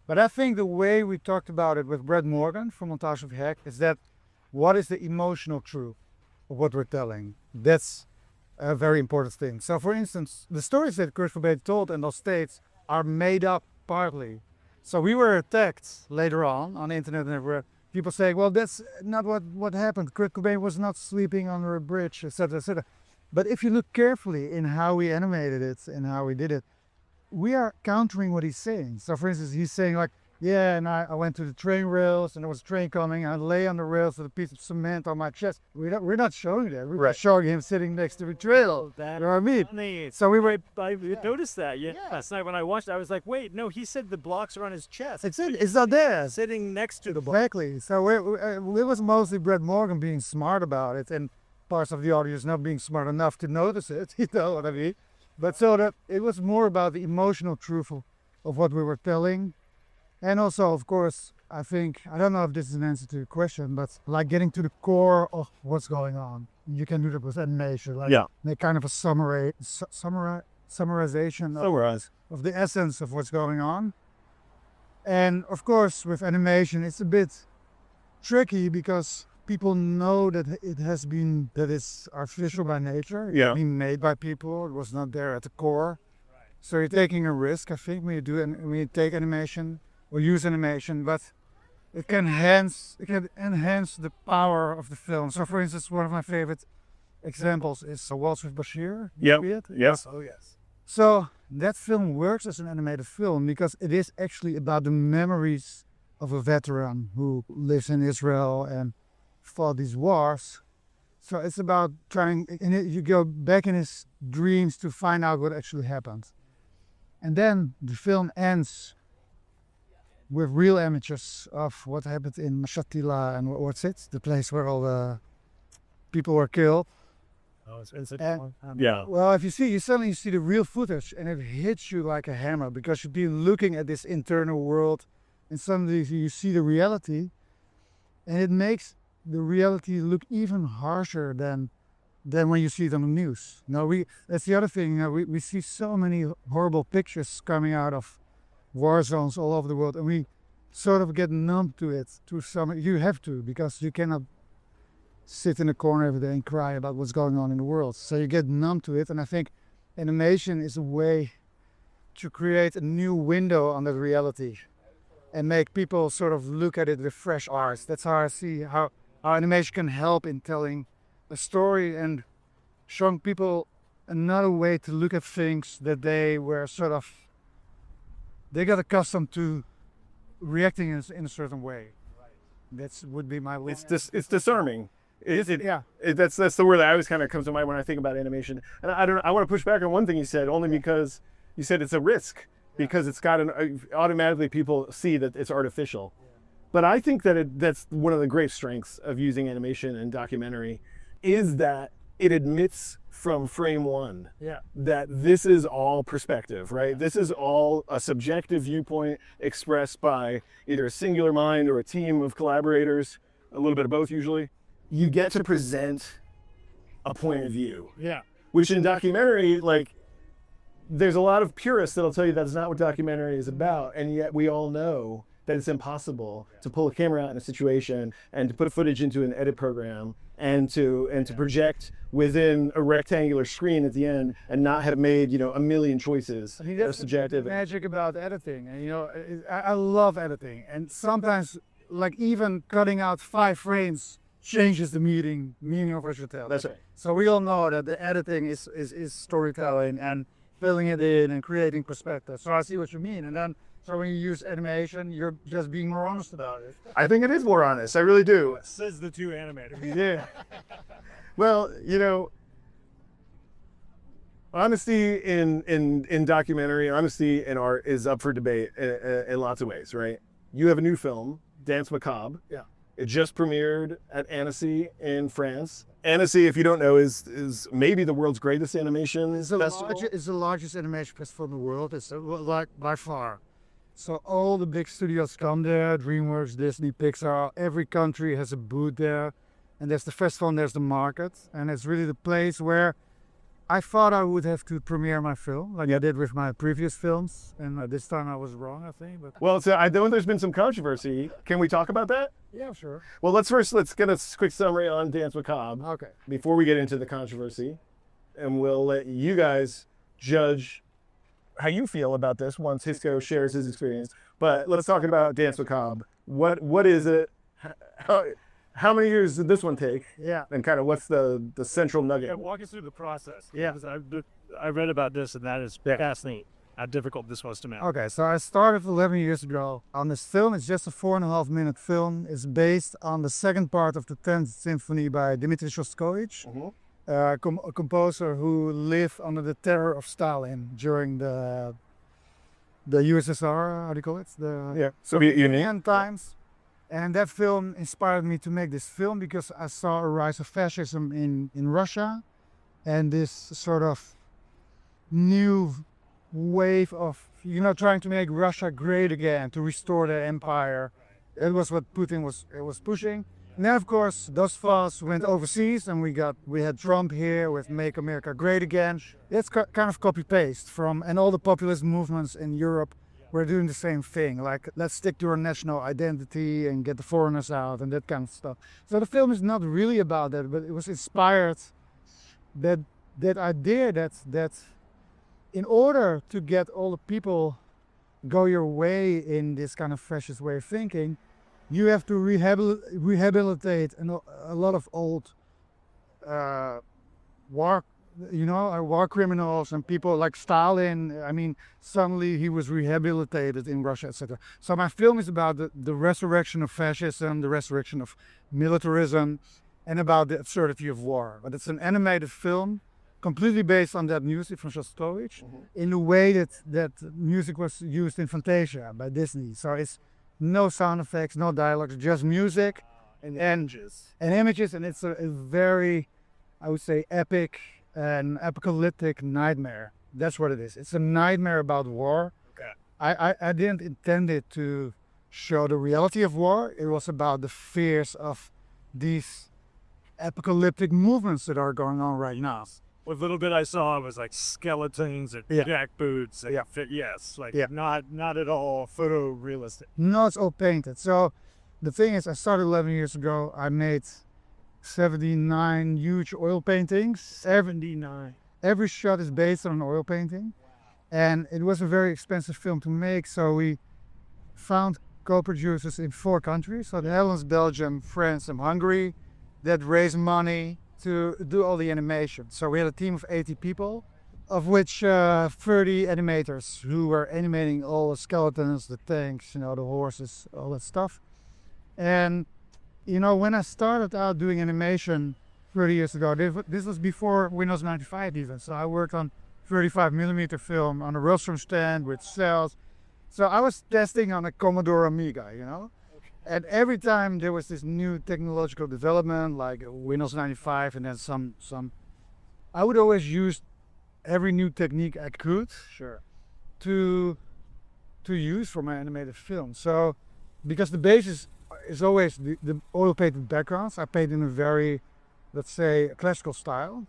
But I think the way we talked about it with Brett Morgen from Montage of Heck is that what is the emotional truth of what we're telling? That's a very important thing. So for instance, the stories that Kurt Cobain told in those states are made up partly. So we were attacked later on the internet and everywhere. People saying, well, that's not what happened. Kurt Cobain was not sleeping under a bridge, etc., etc. But if you look carefully in how we animated it and how we did it, we are countering what he's saying. So for instance, he's saying like, yeah, and I went to the train rails and there was a train coming. I lay on the rails with a piece of cement on my chest. We're not showing that. We're showing him sitting next to the trail. You know what I mean? Funny. So we were. I noticed that. Yeah. Last night when I watched, I was like, wait, no, he said the blocks are on his chest. It's not there. Sitting next to the block. Exactly. So it was mostly Brett Morgen being smart about it, and parts of the audience not being smart enough to notice it. You know what I mean? But so that it was more about the emotional truth of what we were telling. And also, of course, I think, I don't know if this is an answer to your question, but like getting to the core of what's going on. You can do that with animation, like make kind of a summarization of the essence of what's going on. And of course, with animation, it's a bit tricky because people know that that it's artificial by nature. It's being made by people. It was not there at the core. So you're taking a risk, I think, when you take animation or use animation, but it can enhance the power of the film. So for instance, one of my favorite examples is Waltz with Bashir. Yes. Oh yes. So that film works as an animated film because it is actually about the memories of a veteran who lives in Israel and fought these wars. So it's about trying, and you go back in his dreams to find out what actually happened. And then the film ends with real images of what happened in Shatila and what's it? The place where all the people were killed. Oh, it's Yeah. Well, if you see, you suddenly see the real footage and it hits you like a hammer because you've been looking at this internal world and suddenly you see the reality and it makes the reality look even harsher than when you see it on the news. That's the other thing. We see so many horrible pictures coming out of war zones all over the world, and we sort of get numb to it. You have to, because you cannot sit in a corner every day and cry about what's going on in the world. So you get numb to it, and I think animation is a way to create a new window on that reality and make people sort of look at it with fresh eyes. That's how I see how animation can help in telling a story and showing people another way to look at things that they got accustomed to reacting in a certain way. That would be my. It's disarming. Is it? Yeah. That's the word that always kind of comes to mind when I think about animation. And I want to push back on one thing you said, only because you said it's a risk, because it's got automatically people see that it's artificial. But I think that that's one of the great strengths of using animation and documentary, is that it admits from frame one that this is all perspective, right? This is all a subjective viewpoint expressed by either a singular mind or a team of collaborators, a little bit of both usually. You get to present a point of view. Yeah. Which in documentary, like, there's a lot of purists that'll tell you that's not what documentary is about, and yet we all know that it's impossible to pull a camera out in a situation and to put footage into an edit program and to project within a rectangular screen at the end and not have made, a million choices. I think that's subjective. The magic about editing. And I love editing, and sometimes like even cutting out 5 frames changes the meaning of what you tell. That's right. So we all know that the editing is storytelling and filling it in and creating perspective. So I see what you mean. And then so when you use animation, you're just being more honest about it. I think it is more honest. I really do. Says the two animators. Yeah. Well, honesty in documentary, honesty in art is up for debate in lots of ways, right? You have a new film, Danse Macabre. Yeah. It just premiered at Annecy in France. Annecy, if you don't know, is maybe the world's greatest animation festival. It's the largest animation festival in the world. It's like by far. So all the big studios come there, DreamWorks, Disney, Pixar, every country has a booth there. And there's the festival and there's the market. And it's really the place where I thought I would have to premiere my film, like I did with my previous films. And this time I was wrong, I think. But well, so I know there's been some controversy. Can we talk about that? Yeah, sure. Well, let's get a quick summary on Danse Macabre. Okay. Before we get into the controversy. And we'll let you guys judge how you feel about this once Hisko shares his experience. But let's talk about Danse Macabre. What is it? How many years did this one take? Yeah. And kind of what's the central nugget? Yeah, walk us through the process. Yeah. Because I read about this, and that is fascinating, how difficult this was to make. Okay, so I started 11 years ago on this film. It's just a 4.5-minute film. It's based on the second part of the 10th Symphony by Dmitri Shostakovich, a composer who lived under the terror of Stalin during the USSR, how do you call it? Soviet Union. End times. And that film inspired me to make this film because I saw a rise of fascism in Russia and this sort of new wave of, trying to make Russia great again, to restore their empire. It was what Putin was pushing. And then, of course, those thoughts went overseas and we had Trump here with Make America Great Again. It's kind of copy-paste and all the populist movements in Europe were doing the same thing, like let's stick to our national identity and get the foreigners out and that kind of stuff. So the film is not really about that, but it was inspired that idea that in order to get all the people go your way in this kind of fascist way of thinking, you have to rehabilitate a lot of old war war criminals and people like Stalin. I mean, suddenly he was rehabilitated in Russia, etc. So my film is about the resurrection of fascism, the resurrection of militarism, and about the absurdity of war. But it's an animated film, completely based on that music from Shostakovich, in the way that music was used in Fantasia by Disney. So it's no sound effects, no dialogues, just music and images. And it's a very, I would say, epic and apocalyptic nightmare. That's what it is. It's a nightmare about war. Okay. I didn't intend it to show the reality of war. It was about the fears of these apocalyptic movements that are going on right now. What little bit I saw was like skeletons and jackboots. And not at all photorealistic. No, it's all painted. So the thing is, I started 11 years ago. I made 79 huge oil paintings. 79. Every shot is based on an oil painting. And it was a very expensive film to make. So we found co-producers in 4 countries. So the Netherlands, Belgium, France, and Hungary that raised money to do all the animation. So we had a team of 80 people, of which 30 animators who were animating all the skeletons, the tanks, the horses, all that stuff. And when I started out doing animation 30 years ago, this was before Windows 95 even. So I worked on 35mm film on a rostrum stand with cells. So I was testing on a Commodore Amiga, And every time there was this new technological development, like Windows 95 and then some, I would always use every new technique I could to use for my animated film. So because the basis is always the oil painted backgrounds, I paint in a very, let's say, classical style.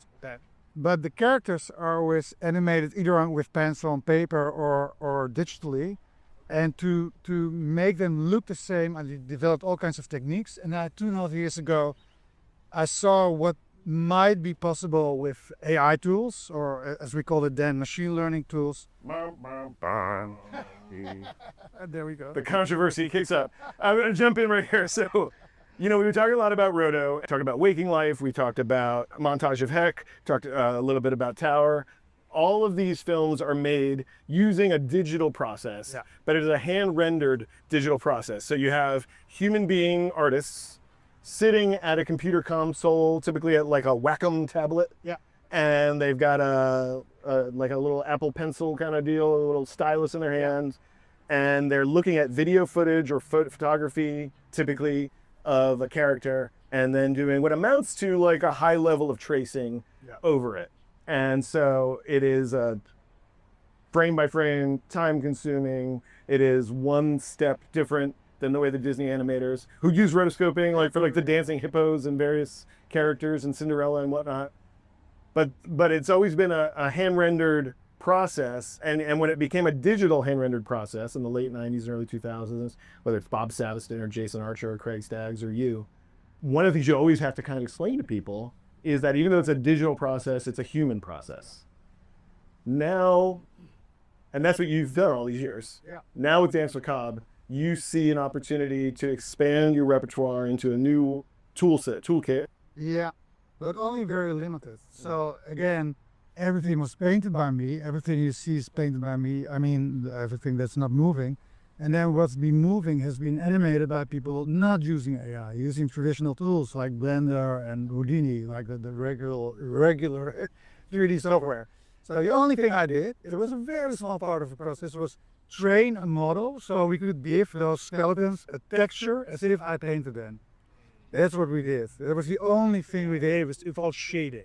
But the characters are always animated either with pencil on paper or digitally. And to make them look the same, I developed all kinds of techniques. And 2.5 years ago, I saw what might be possible with AI tools, or as we call it then, machine learning tools. There we go. The controversy kicks up. I'm going to jump in right here. So, we were talking a lot about Roto, talked about Waking Life, we talked about Montage of Heck, talked a little bit about Tower. All of these films are made using a digital process, but it is a hand-rendered digital process. So you have human being artists sitting at a computer console, typically at like a Wacom tablet. And they've got a little Apple Pencil kind of deal, a little stylus in their hands. And they're looking at video footage or photography, typically, of a character, and then doing what amounts to like a high level of tracing over it. And so it is frame by frame, time consuming. It is one step different than the way the Disney animators who use rotoscoping, like for like the dancing hippos and various characters and Cinderella and whatnot. But it's always been a hand rendered process. And when it became a digital hand rendered process in the late 90s and early 2000s, whether it's Bob Savaston or Jason Archer or Craig Staggs or you, one of the things you always have to kind of explain to people is that even though it's a digital process, it's a human process. Now, and that's what you've done all these years. Now with Danse Macabre, you see an opportunity to expand your repertoire into a new toolkit. Yeah, but only very limited. So again, everything was painted by me. Everything you see is painted by me. I mean, everything that's not moving. And then what's been moving has been animated by people not using AI, using traditional tools like Blender and Houdini, like the regular 3D software. So the only thing I did, it was a very small part of the process, was train a model so we could give those skeletons a texture as if I painted them. That's what we did. That was the only thing we did. It was shading.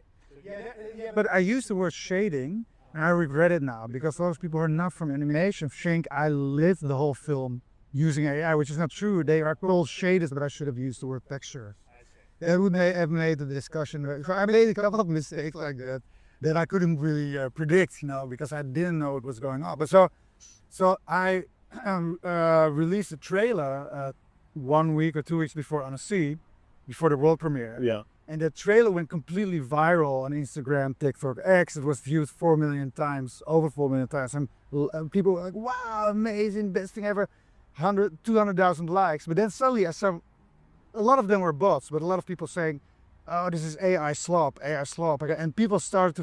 But I used the word shading, and I regret it now, because those people who are not from animation think I lit the whole film using AI, which is not true. They are called shaders, but I should have used the word texture. That would have made the discussion. I made a couple of mistakes like that I couldn't really predict, because I didn't know what was going on. But so I released a trailer 1 week or 2 weeks before Annecy, before the world premiere. Yeah. And the trailer went completely viral on Instagram, TikTok, X. It was viewed 4 million times, over 4 million times. And people were like, wow, amazing, best thing ever. 200,000 likes. But then suddenly I saw, a lot of them were bots, but a lot of people saying, oh, this is AI slop, AI slop. And people started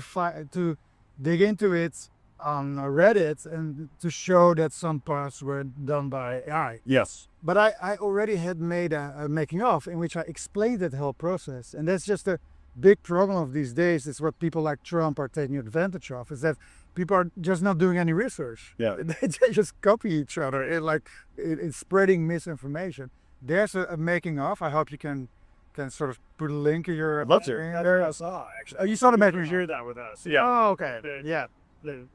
to dig into it on Reddit and to show that some parts were done by AI. Yes. But I already had made a making of in which I explained that whole process. And that's just a big problem of these days. Is what people like Trump are taking advantage of, is that people are just not doing any research. Yeah. They just copy each other. It's spreading misinformation. There's a making of. I hope you can sort of put a link in your... I'd love to. I saw, actually. Oh, you saw the making You of? shared that with us. Yeah. Oh, okay. The- The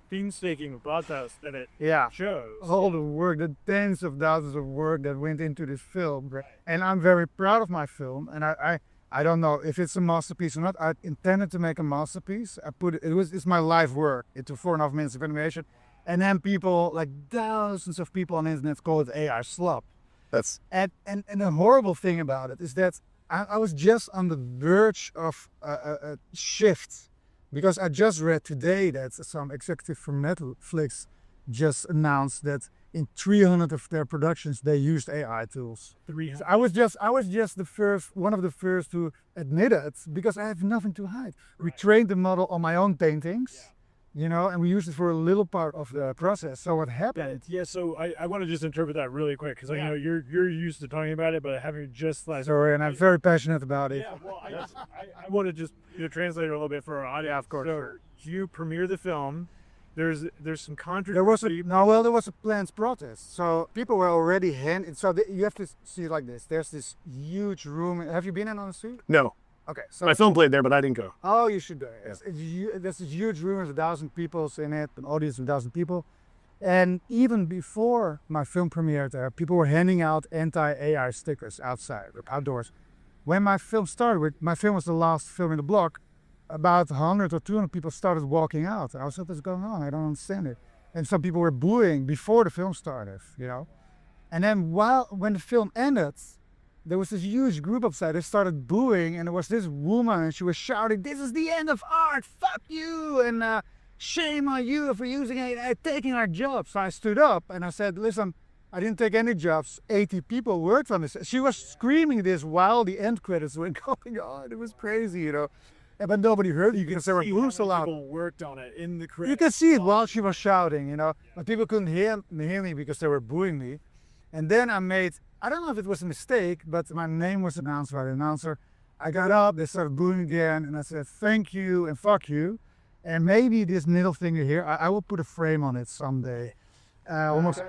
painstaking process that it Yeah. shows. All the work, the tens of thousands of work that went into this film. And I'm very proud of my film. And I don't know if it's a masterpiece or not. I intended to make a masterpiece. It's my life work into 4.5 minutes of animation. And then people, like thousands of people on the internet, call it AI slop. That's And the horrible thing about it is that I was just on the verge of a shift, because I just read today that some executive from Netflix just announced that in 300 of their productions they used AI tools. 300. I was just one of the first to admit it, because I have nothing to hide. We trained the model on my own paintings, and we used it for a little part of the process. So what happened? Yeah, so I want to just interpret that really quick, because I know you're used to talking about it, but I haven't just like... Sorry, and I'm very passionate about it. Yeah, well, I want to just translate it a little bit for our audience. Yeah, of course. So you premiere the film. There's some controversy. There was a planned protest. So people were already you have to see it like this. There's this huge room. Have you been in Annecy? no. Okay, so My film played there, but I didn't go. oh, you should do it. There's this huge room with 1,000 people in it, an audience of 1,000 people. And even before my film premiered there, people were handing out anti-AI stickers outside or outdoors. When my film started, my film was the last film in the block, about 100 or 200 people started walking out. And I was like, what's going on? I don't understand it. And some people were booing before the film started, And then when the film ended, there was this huge group outside. They started booing, and there was this woman, and she was shouting, "This is the end of art! Fuck you! And shame on you for using AI, taking our jobs." So I stood up and I said, "Listen, I didn't take any jobs. 80 people worked on this." She was screaming this while the end credits were going on. It was crazy, But nobody heard it because there were boos so loud. People worked on it in the credits. You could see it while she was shouting, But people couldn't hear me because they were booing me. And then I don't know if it was a mistake, but my name was announced by the announcer. I got up, they started booing again, and I said, "Thank you and fuck you." And maybe this middle finger here, I will put a frame on it someday. Almost.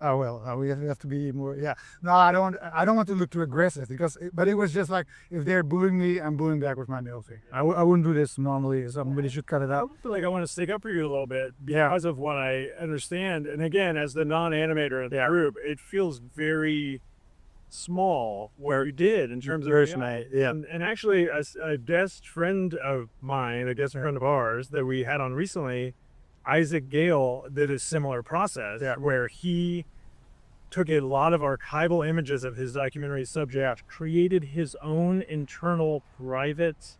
Oh well, we have to be more. Yeah. No, I don't want to look too aggressive but it was just like, if they're booing me, I'm booing back with my nail thing. I wouldn't do this normally. Somebody should cut it out. I feel like I want to stick up for you a little bit because of what I understand. And again, as the non-animator in the group, it feels very small where you did in terms of Yeah. And actually, a guest friend of mine, a guest friend of ours that we had on recently, Isaac Gale, did a similar process where he took a lot of archival images of his documentary subject, created his own internal private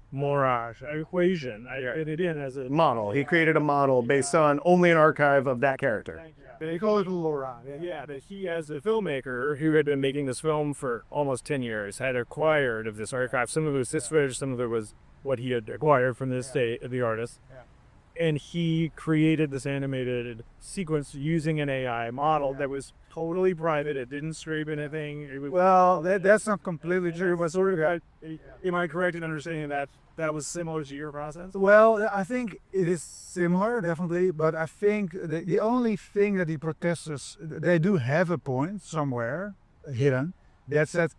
Morage equation. I put it in as a Model. He created a model based on only an archive of that character. They call it Laura. Yeah, but he, as a filmmaker who had been making this film for almost 10 years, had acquired of this archive. Some of it was this footage, some of it was what he had acquired from the estate of the artist. And he created this animated sequence using an AI model that was totally private. It didn't scrape anything. It was, Well, that's not completely true, but sort of. Am I correct in understanding that that was similar to your process? Well, I think it is similar, definitely, but I think the only thing that the protesters, they do have a point somewhere hidden. That's that,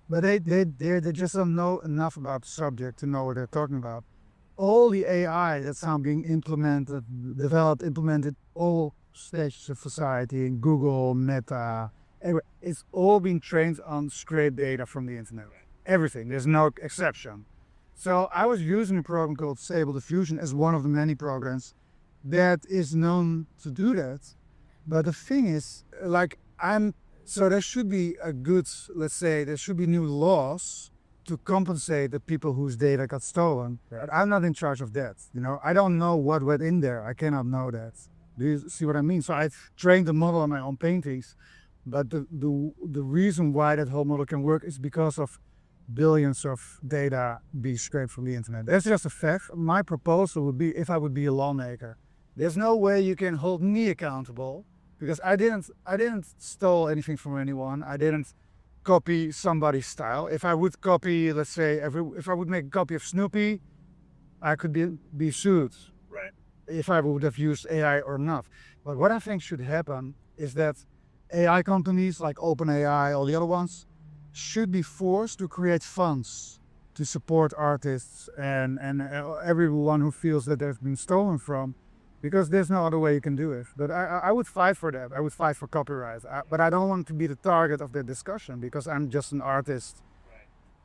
but they just don't know enough about the subject to know what they're talking about. All the AI that's now being implemented, all stages of society, in Google, Meta, it's all being trained on scraped data from the internet. Everything, there's no exception. So I was using a program called Stable Diffusion as one of the many programs that is known to do that. But the thing is, so there should be there should be new laws to compensate the people whose data got stolen. But I'm not in charge of that. I don't know what went in there. I cannot know that. Do you see what I mean? So I trained the model on my own paintings, but the reason why that whole model can work is because of billions of data be scraped from the internet. That's just a fact. My proposal would be, if I would be a lawmaker, there's no way you can hold me accountable because I didn't steal anything from anyone. I didn't copy somebody's style. If I would copy, let's say, if I would make a copy of Snoopy, I could be sued. Right. If I would have used AI or not. But what I think should happen is that AI companies like OpenAI, all the other ones, should be forced to create funds to support artists and everyone who feels that they've been stolen from, because there's no other way you can do it. But I would fight for that. I would fight for copyright. But I don't want to be the target of the discussion because I'm just an artist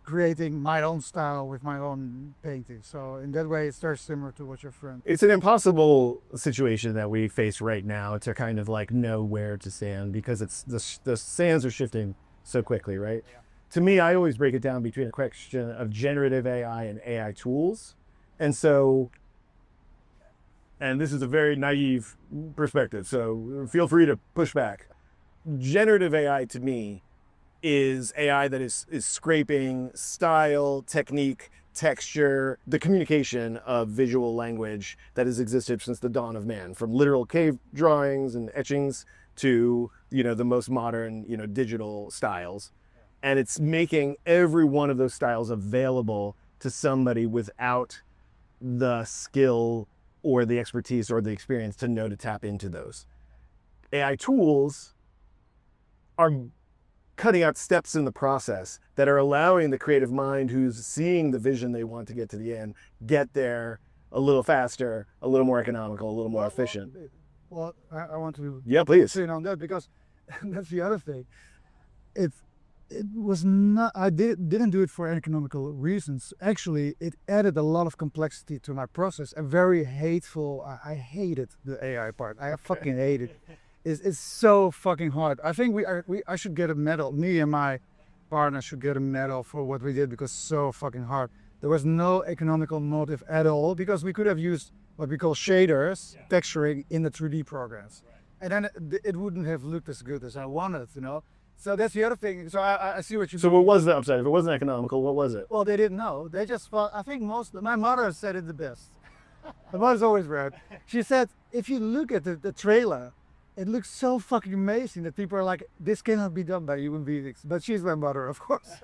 creating my own style with my own painting. So in that way, it's very similar to what your friend. It's an impossible situation that we face right now to kind of like know where to stand because it's the sands are shifting so quickly, right? Yeah. To me, I always break it down between a question of generative AI and AI tools. And so, and this is a very naive perspective, so feel free to push back. Generative AI to me is AI that is scraping style, technique, texture, the communication of visual language that has existed since the dawn of man, from literal cave drawings and etchings to, the most modern, digital styles. And it's making every one of those styles available to somebody without the skill or the expertise or the experience to know to tap into those. AI tools are cutting out steps in the process that are allowing the creative mind who's seeing the vision they want to get to the end, get there a little faster, a little more economical, a little more efficient. Well, I want to please. say on that because that's the other thing. It was not, I didn't do it for economical reasons. Actually, it added a lot of complexity to my process. A very hateful, I hated the AI part. I fucking hate it. It's so fucking hard. I think I should get a medal. Me and my partner should get a medal for what we did because it's so fucking hard. There was no economical motive at all because we could have used what we call shaders, texturing in the 3D programs. And then it wouldn't have looked as good as I wanted, So that's the other thing. So I see what you. So what was the upside? If it wasn't economical, what was it? Well, they didn't know. They just thought, I think my mother said it the best. My mother's always right. She said, if you look at the trailer, it looks so fucking amazing that people are like, this cannot be done by human beings. But she's my mother, of course.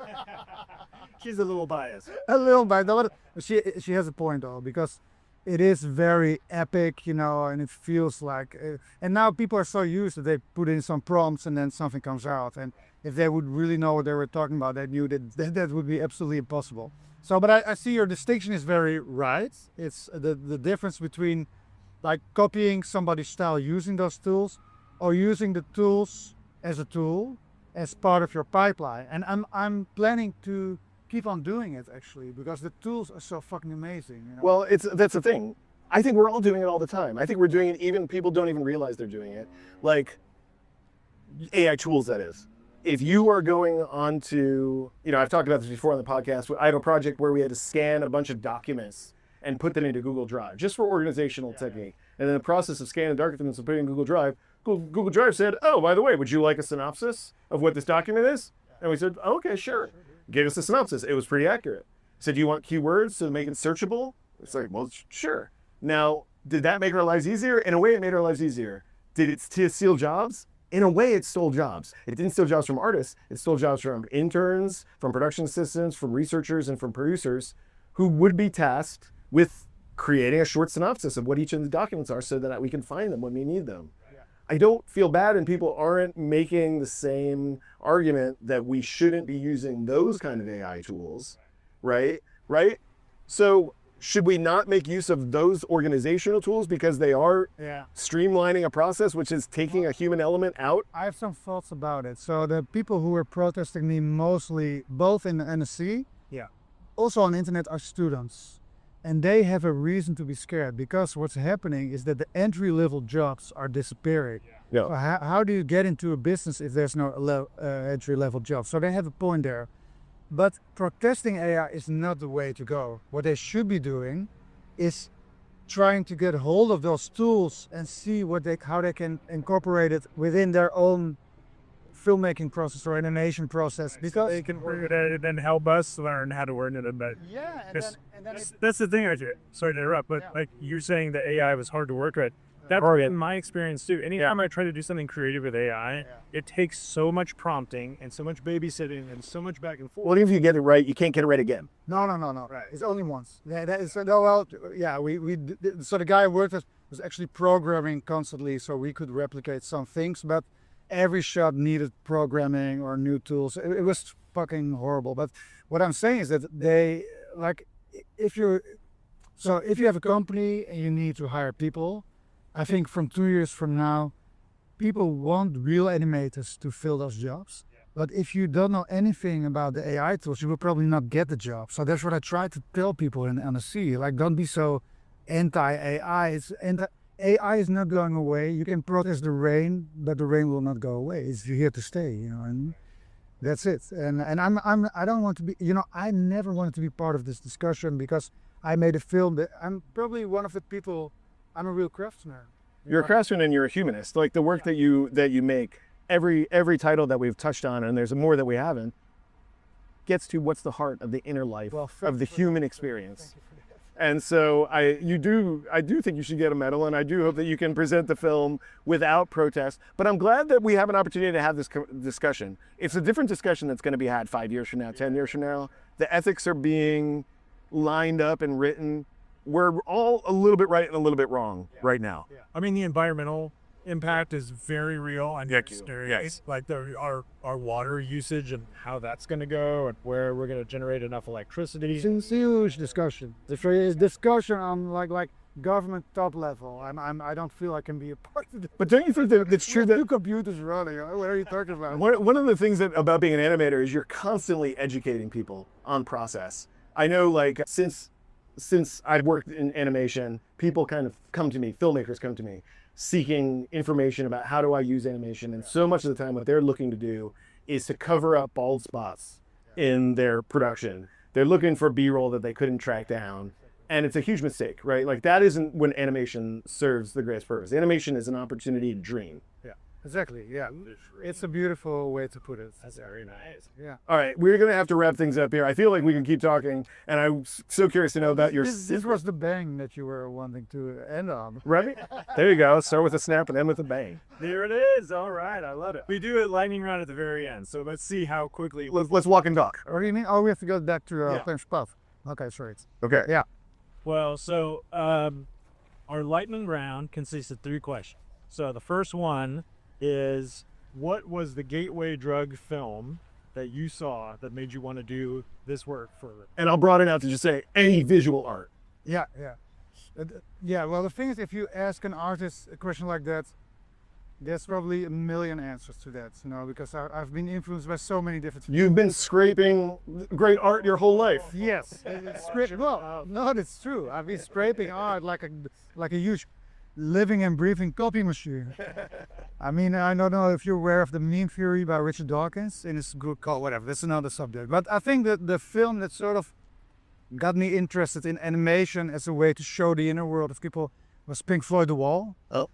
She's a little biased. A little biased. No, she has a point though, because it is very epic, and it feels like, and now people are so used that they put in some prompts and then something comes out. And if they would really know what they were talking about, they knew that would be absolutely impossible. So, but I see your distinction is very right. It's the difference between like copying somebody's style using those tools or using the tools as a tool as part of your pipeline. And I'm planning to keep on doing it actually because the tools are so fucking amazing. Well, that's the thing. I think we're all doing it all the time. I think we're doing it even people don't even realize they're doing it. Like AI tools, that is. If you are going on to, I've talked about this before on the podcast. I had a project where we had to scan a bunch of documents and put them into Google Drive just for organizational technique. And in the process of scanning documents and putting in Google Drive, Google Drive said, oh, by the way, would you like a synopsis of what this document is? And we said, oh, okay, sure. Gave us a synopsis. It was pretty accurate. Said, do you want keywords to make it searchable? It's like, well, sure. Now, did that make our lives easier? In a way, it made our lives easier. Did it steal jobs? In a way, it stole jobs. It didn't steal jobs from artists. It stole jobs from interns, from production assistants, from researchers, and from producers who would be tasked with creating a short synopsis of what each of the documents are so that we can find them when we need them. Yeah. I don't feel bad and people aren't making the same argument that we shouldn't be using those kind of AI tools, right? So should we not make use of those organizational tools because they are streamlining a process which is taking a human element out? I have some thoughts about it. So the people who were protesting me mostly, both in Annecy, also on the internet, are students. And they have a reason to be scared because what's happening is that the entry-level jobs are disappearing. Yeah. So how do you get into a business if there's no entry-level job? So they have a point there. But protesting AI is not the way to go. What they should be doing is trying to get hold of those tools and see how they can incorporate it within their own filmmaking process or animation process because They can learn it and then help us learn how to learn it a bit. yeah, and then That's the thing, RJ. Sorry to interrupt, but like you're saying that AI was hard to work with. That's been my experience too. Anytime I try to do something creative with AI, it takes so much prompting and so much babysitting and so much back and forth. Well, even if you get it right, you can't get it right again. No. Right. It's only once. Yeah, that is, no, well, yeah, so the guy I worked with was actually programming constantly so we could replicate some things, but every shot needed programming or new tools. It was fucking horrible. But what I'm saying is that if you have a company and you need to hire people, I think from 2 years from now, people want real animators to fill those jobs. But if you don't know anything about the AI tools, you will probably not get the job. So that's what I try to tell people in Annecy. Like, don't be so anti-AI. AI is not going away. You can protest the rain, but the rain will not go away. It's here to stay, and that's it. And I don't want to be, I never wanted to be part of this discussion because I made a film that I'm probably one of the people. I'm a real craftsman. You're a craftsman and you're a humanist. Like the work that you make, every title that we've touched on, and there's more that we haven't, gets to what's the heart of the inner life of the human experience. And so I do think you should get a medal, and I do hope that you can present the film without protest. But I'm glad that we have an opportunity to have this discussion. It's a different discussion that's going to be had 5 years from now, 10 years from now. The ethics are being lined up and written. We're all a little bit right and a little bit wrong right now. I mean, the environmental impact is very real and Yes. like our water usage and how that's going to go and where we're going to generate enough electricity. It's a huge discussion. It's discussion on like government top level. I don't feel I can be a part of it. But don't you think that it's true that two computers running? What are you talking about? one of the things about being an animator is you're constantly educating people on process. I know, like, since I've worked in animation, people kind of come to me, filmmakers come to me, seeking information about how do I use animation. And so much of the time what they're looking to do is to cover up bald spots in their production. They're looking for B-roll that they couldn't track down. And it's a huge mistake, right? Like, that isn't when animation serves the greatest purpose. Animation is an opportunity to dream. Yeah, exactly. Yeah, it's a beautiful way to put it. That's very nice. Yeah. All right, we're going to have to wrap things up here. I feel like we can keep talking, and I'm so curious to know about your... This was the bang that you were wanting to end on. Right? There you go. Start with a snap and end with a bang. There it is. All right, I love it. We do it lightning round at the very end, so let's see how quickly... Let's walk and talk. What do you mean? Oh, we have to go back to Flames Puff. Okay, sorry. Okay. Yeah. Well, so our lightning round consists of 3 questions. So the first one is, what was the gateway drug film that you saw that made you want to do this work further? And I'll broaden out to just say any visual art. Yeah. Yeah, well, the thing is, if you ask an artist a question like that, there's probably a million answers to that, because I've been influenced by so many different... You've been scraping great art your whole life. Yes, well, no, that's true. I've been scraping art like a huge living and breathing copy machine. I mean, I don't know if you're aware of the meme theory by Richard Dawkins in his book called whatever. That's another subject. But I think that the film that sort of got me interested in animation as a way to show the inner world of people was Pink Floyd The Wall. Oh.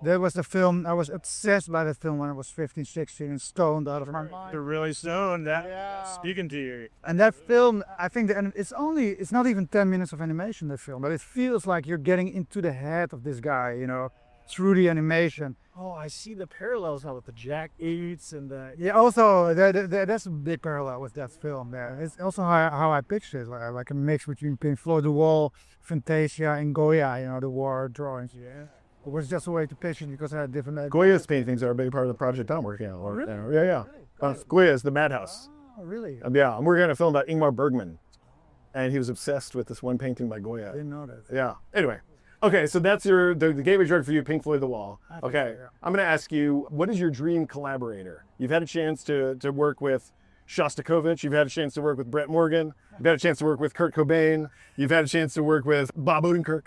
That was the film. I was obsessed by that film when I was 15, 16 and stoned out of my mind. You're really stoned. Speaking to you. And that film, I think it's not even 10 minutes of animation, that film, but it feels like you're getting into the head of this guy, through the animation. Oh, I see the parallels now with the Jack 8s and the... Yeah, also, that's a big parallel with that film there. It's also how I picture it, like a mix between Pink Floyd The Wall, Fantasia, and Goya, the war drawings. Yeah. It was just a way to pitch it because I had different... Goya's paintings are a big part of the project I'm working on. Really? Yeah. Goya's The Madhouse. Oh, really? Yeah, I'm working on a film about Ingmar Bergman. And he was obsessed with this one painting by Goya. I didn't know that. Yeah. Anyway. Okay, so that's the gateway drug for you, Pink Floyd The Wall. Okay, I'm going to ask you, what is your dream collaborator? You've had a chance to work with Shostakovich. You've had a chance to work with Brett Morgen. You've had a chance to work with Kurt Cobain. You've had a chance to work with Bob Odenkirk.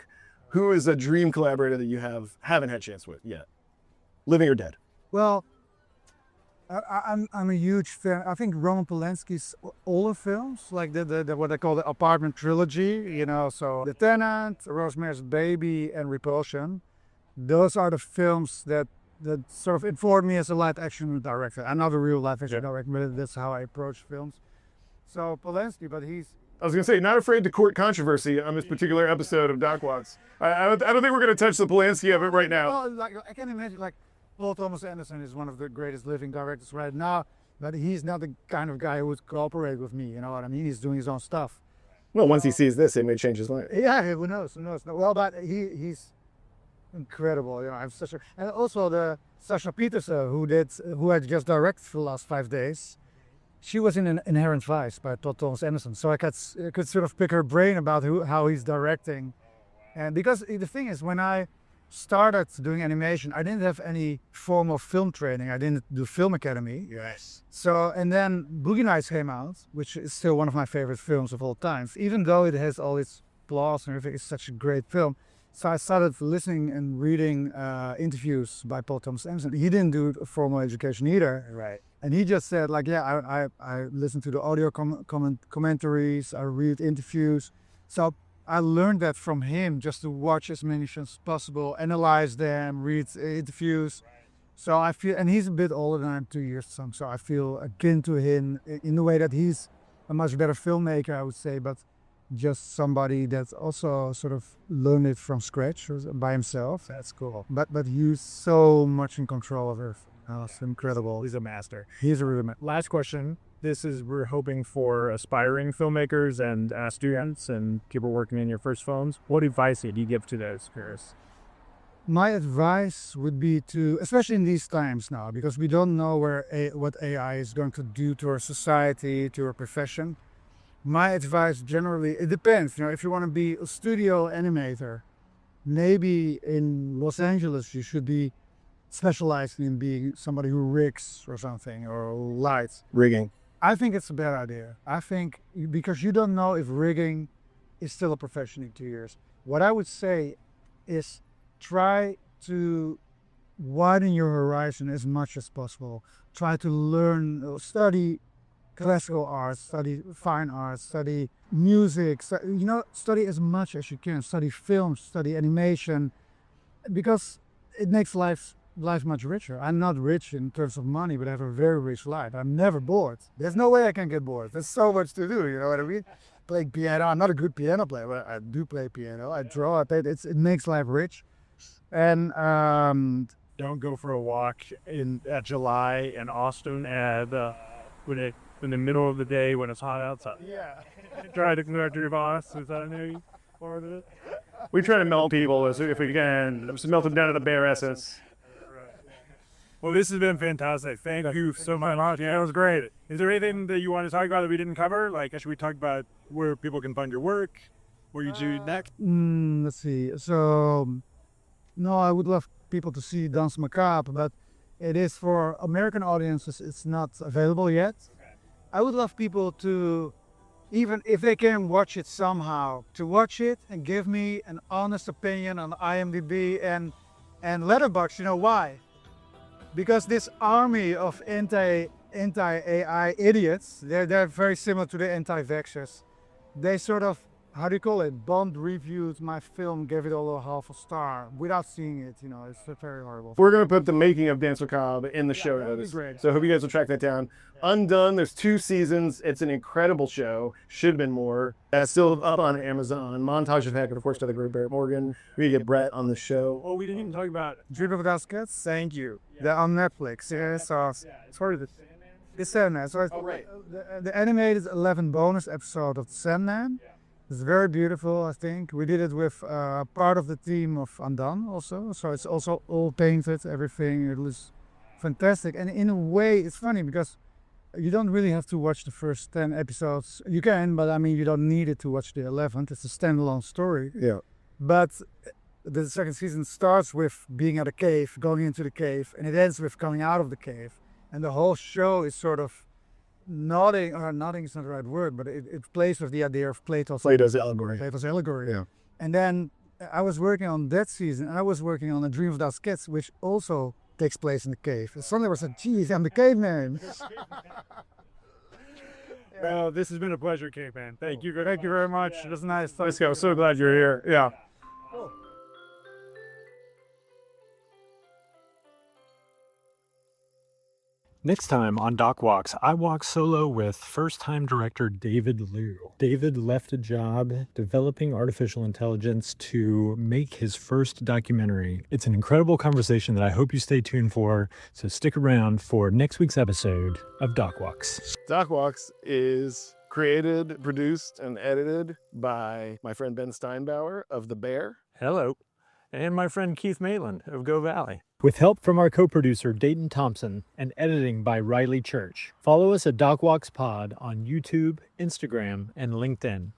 Who is a dream collaborator that you haven't had a chance with yet? Living or dead? Well, I'm a huge fan. I think Roman Polanski's older films, like the what I call the apartment trilogy, so The Tenant, Rosemary's Baby, and Repulsion. Those are the films that that sort of informed me as a live action director. I'm not a real live action director, but that's how I approach films. So Polanski, but he's. I was gonna say, not afraid to court controversy on this particular episode of Doc Walks. I don't think we're gonna touch the Polanski of it right now. Well, like I can imagine, like Paul Thomas Anderson is one of the greatest living directors right now, but he's not the kind of guy who would cooperate with me. You know what I mean? He's doing his own stuff. Well, once he sees this, it may change his mind. Yeah, who knows? Who knows? Well, but he's incredible. You know, I'm such a, and also the Sasha Peterson who had just directed for the last 5 days. She was in an Inherent Vice by Todd Thomas Anderson, so I could sort of pick her brain about how he's directing. And because the thing is, when I started doing animation, I didn't have any formal film training. I didn't do film academy. Yes. So, and then Boogie Nights came out, which is still one of my favorite films of all times, even though it has all its flaws and everything. It's such a great film. So I started listening and reading interviews by Paul Thomas Anderson. He didn't do a formal education either. Right. And he just said, like, yeah, I listen to the audio commentaries, I read interviews. So I learned that from him, just to watch as many shows as possible, analyze them, read interviews. So I feel, and he's a bit older than I'm, 2 years or something, so I feel akin to him in the way that he's a much better filmmaker, I would say, but just somebody that's also sort of learned it from scratch or by himself. That's cool. But he's so much in control of everything. Oh, it's incredible. He's a master. He's a really Last question. We're hoping for aspiring filmmakers and students and people working in your first films. What advice do you give to those, Chris? My advice would be to, especially in these times now, because we don't know what AI is going to do to our society, to our profession. My advice generally, it depends. You know, if you want to be a studio animator, maybe in Los Angeles you should be specialized in being somebody who rigs or something, or lights. Rigging. I think it's a bad idea. I think because you don't know if rigging is still a profession in 2 years. What I would say is try to widen your horizon as much as possible. Try to learn, study classical arts, study fine arts, study music, study as much as you can. Study film, study animation, because it makes life much richer. I'm not rich in terms of money, but I have a very rich life. I'm never bored. There's no way I can get bored. There's so much to do, you know what I mean? Playing piano, I'm not a good piano player, but I do play piano. I draw, I paint. It makes life rich. And don't go for a walk at July in Austin in the middle of the day when it's hot outside. yeah. Try to connect to your boss. Is that a new part of it? We try to melt people if we can. Just melt them down to the bare essence. Well, this has been fantastic. Thank you so much. Yeah, it was great. Is there anything that you want to talk about that we didn't cover? Like, should we talk about where people can find your work? Where you do next? Let's see. So, no, I would love people to see Danse Macabre, but it is for American audiences. It's not available yet. I would love people to, even if they can watch it somehow, to watch it and give me an honest opinion on IMDb and Letterboxd. You know why? Because this army of anti-AI idiots, they're very similar to the anti-vaxxers. They sort of, how do you call it, bombed reviewed my film, gave it all a half a star without seeing it. You know, it's very horrible. We're going to put the making of Danse Macabre in the show that'd be notes. great. So I hope you guys will track that down. Undone, there's 2 seasons. It's an incredible show. Should have been more. Still up on Amazon. Montage of Heck, and of course, to the great Brett Morgen. We get Brett on the show. Oh, we didn't even talk about Dream of Dust Cats? Thank you. They're on Netflix. Yeah, so sorry. The Sandman. So right. The animated 11 bonus episode of Sandman. It's very beautiful, I think. We did it with part of the team of Undone also. So it's also all painted, everything. It was fantastic. And in a way, it's funny because you don't really have to watch the first 10 episodes. You can, but I mean, you don't need it to watch the 11th. It's a standalone story. Yeah. But the second season starts with being at a cave, going into the cave, and it ends with coming out of the cave. And the whole show is sort of nodding is not the right word, but it plays with the idea of Plato's allegory. Yeah. And then I was working on that season, and I was working on A Dream of Dust Cats, which also takes place in the cave. And suddenly I was like, geez, I'm the caveman. Well, this has been a pleasure, Caveman. Thank you very much. It was nice. Let's go. So glad you're here. Yeah. Next time on Doc Walks, I walk solo with first-time director David Liu. David left a job developing artificial intelligence to make his first documentary. It's an incredible conversation that I hope you stay tuned for, so stick around for next week's episode of Doc Walks. Doc Walks is created, produced, and edited by my friend Ben Steinbauer of The Bear. Hello. And my friend Keith Maitland of Go Valley. With help from our co-producer Dayton Thompson and editing by Riley Church. Follow us at Doc Walks Pod on YouTube, Instagram, and LinkedIn.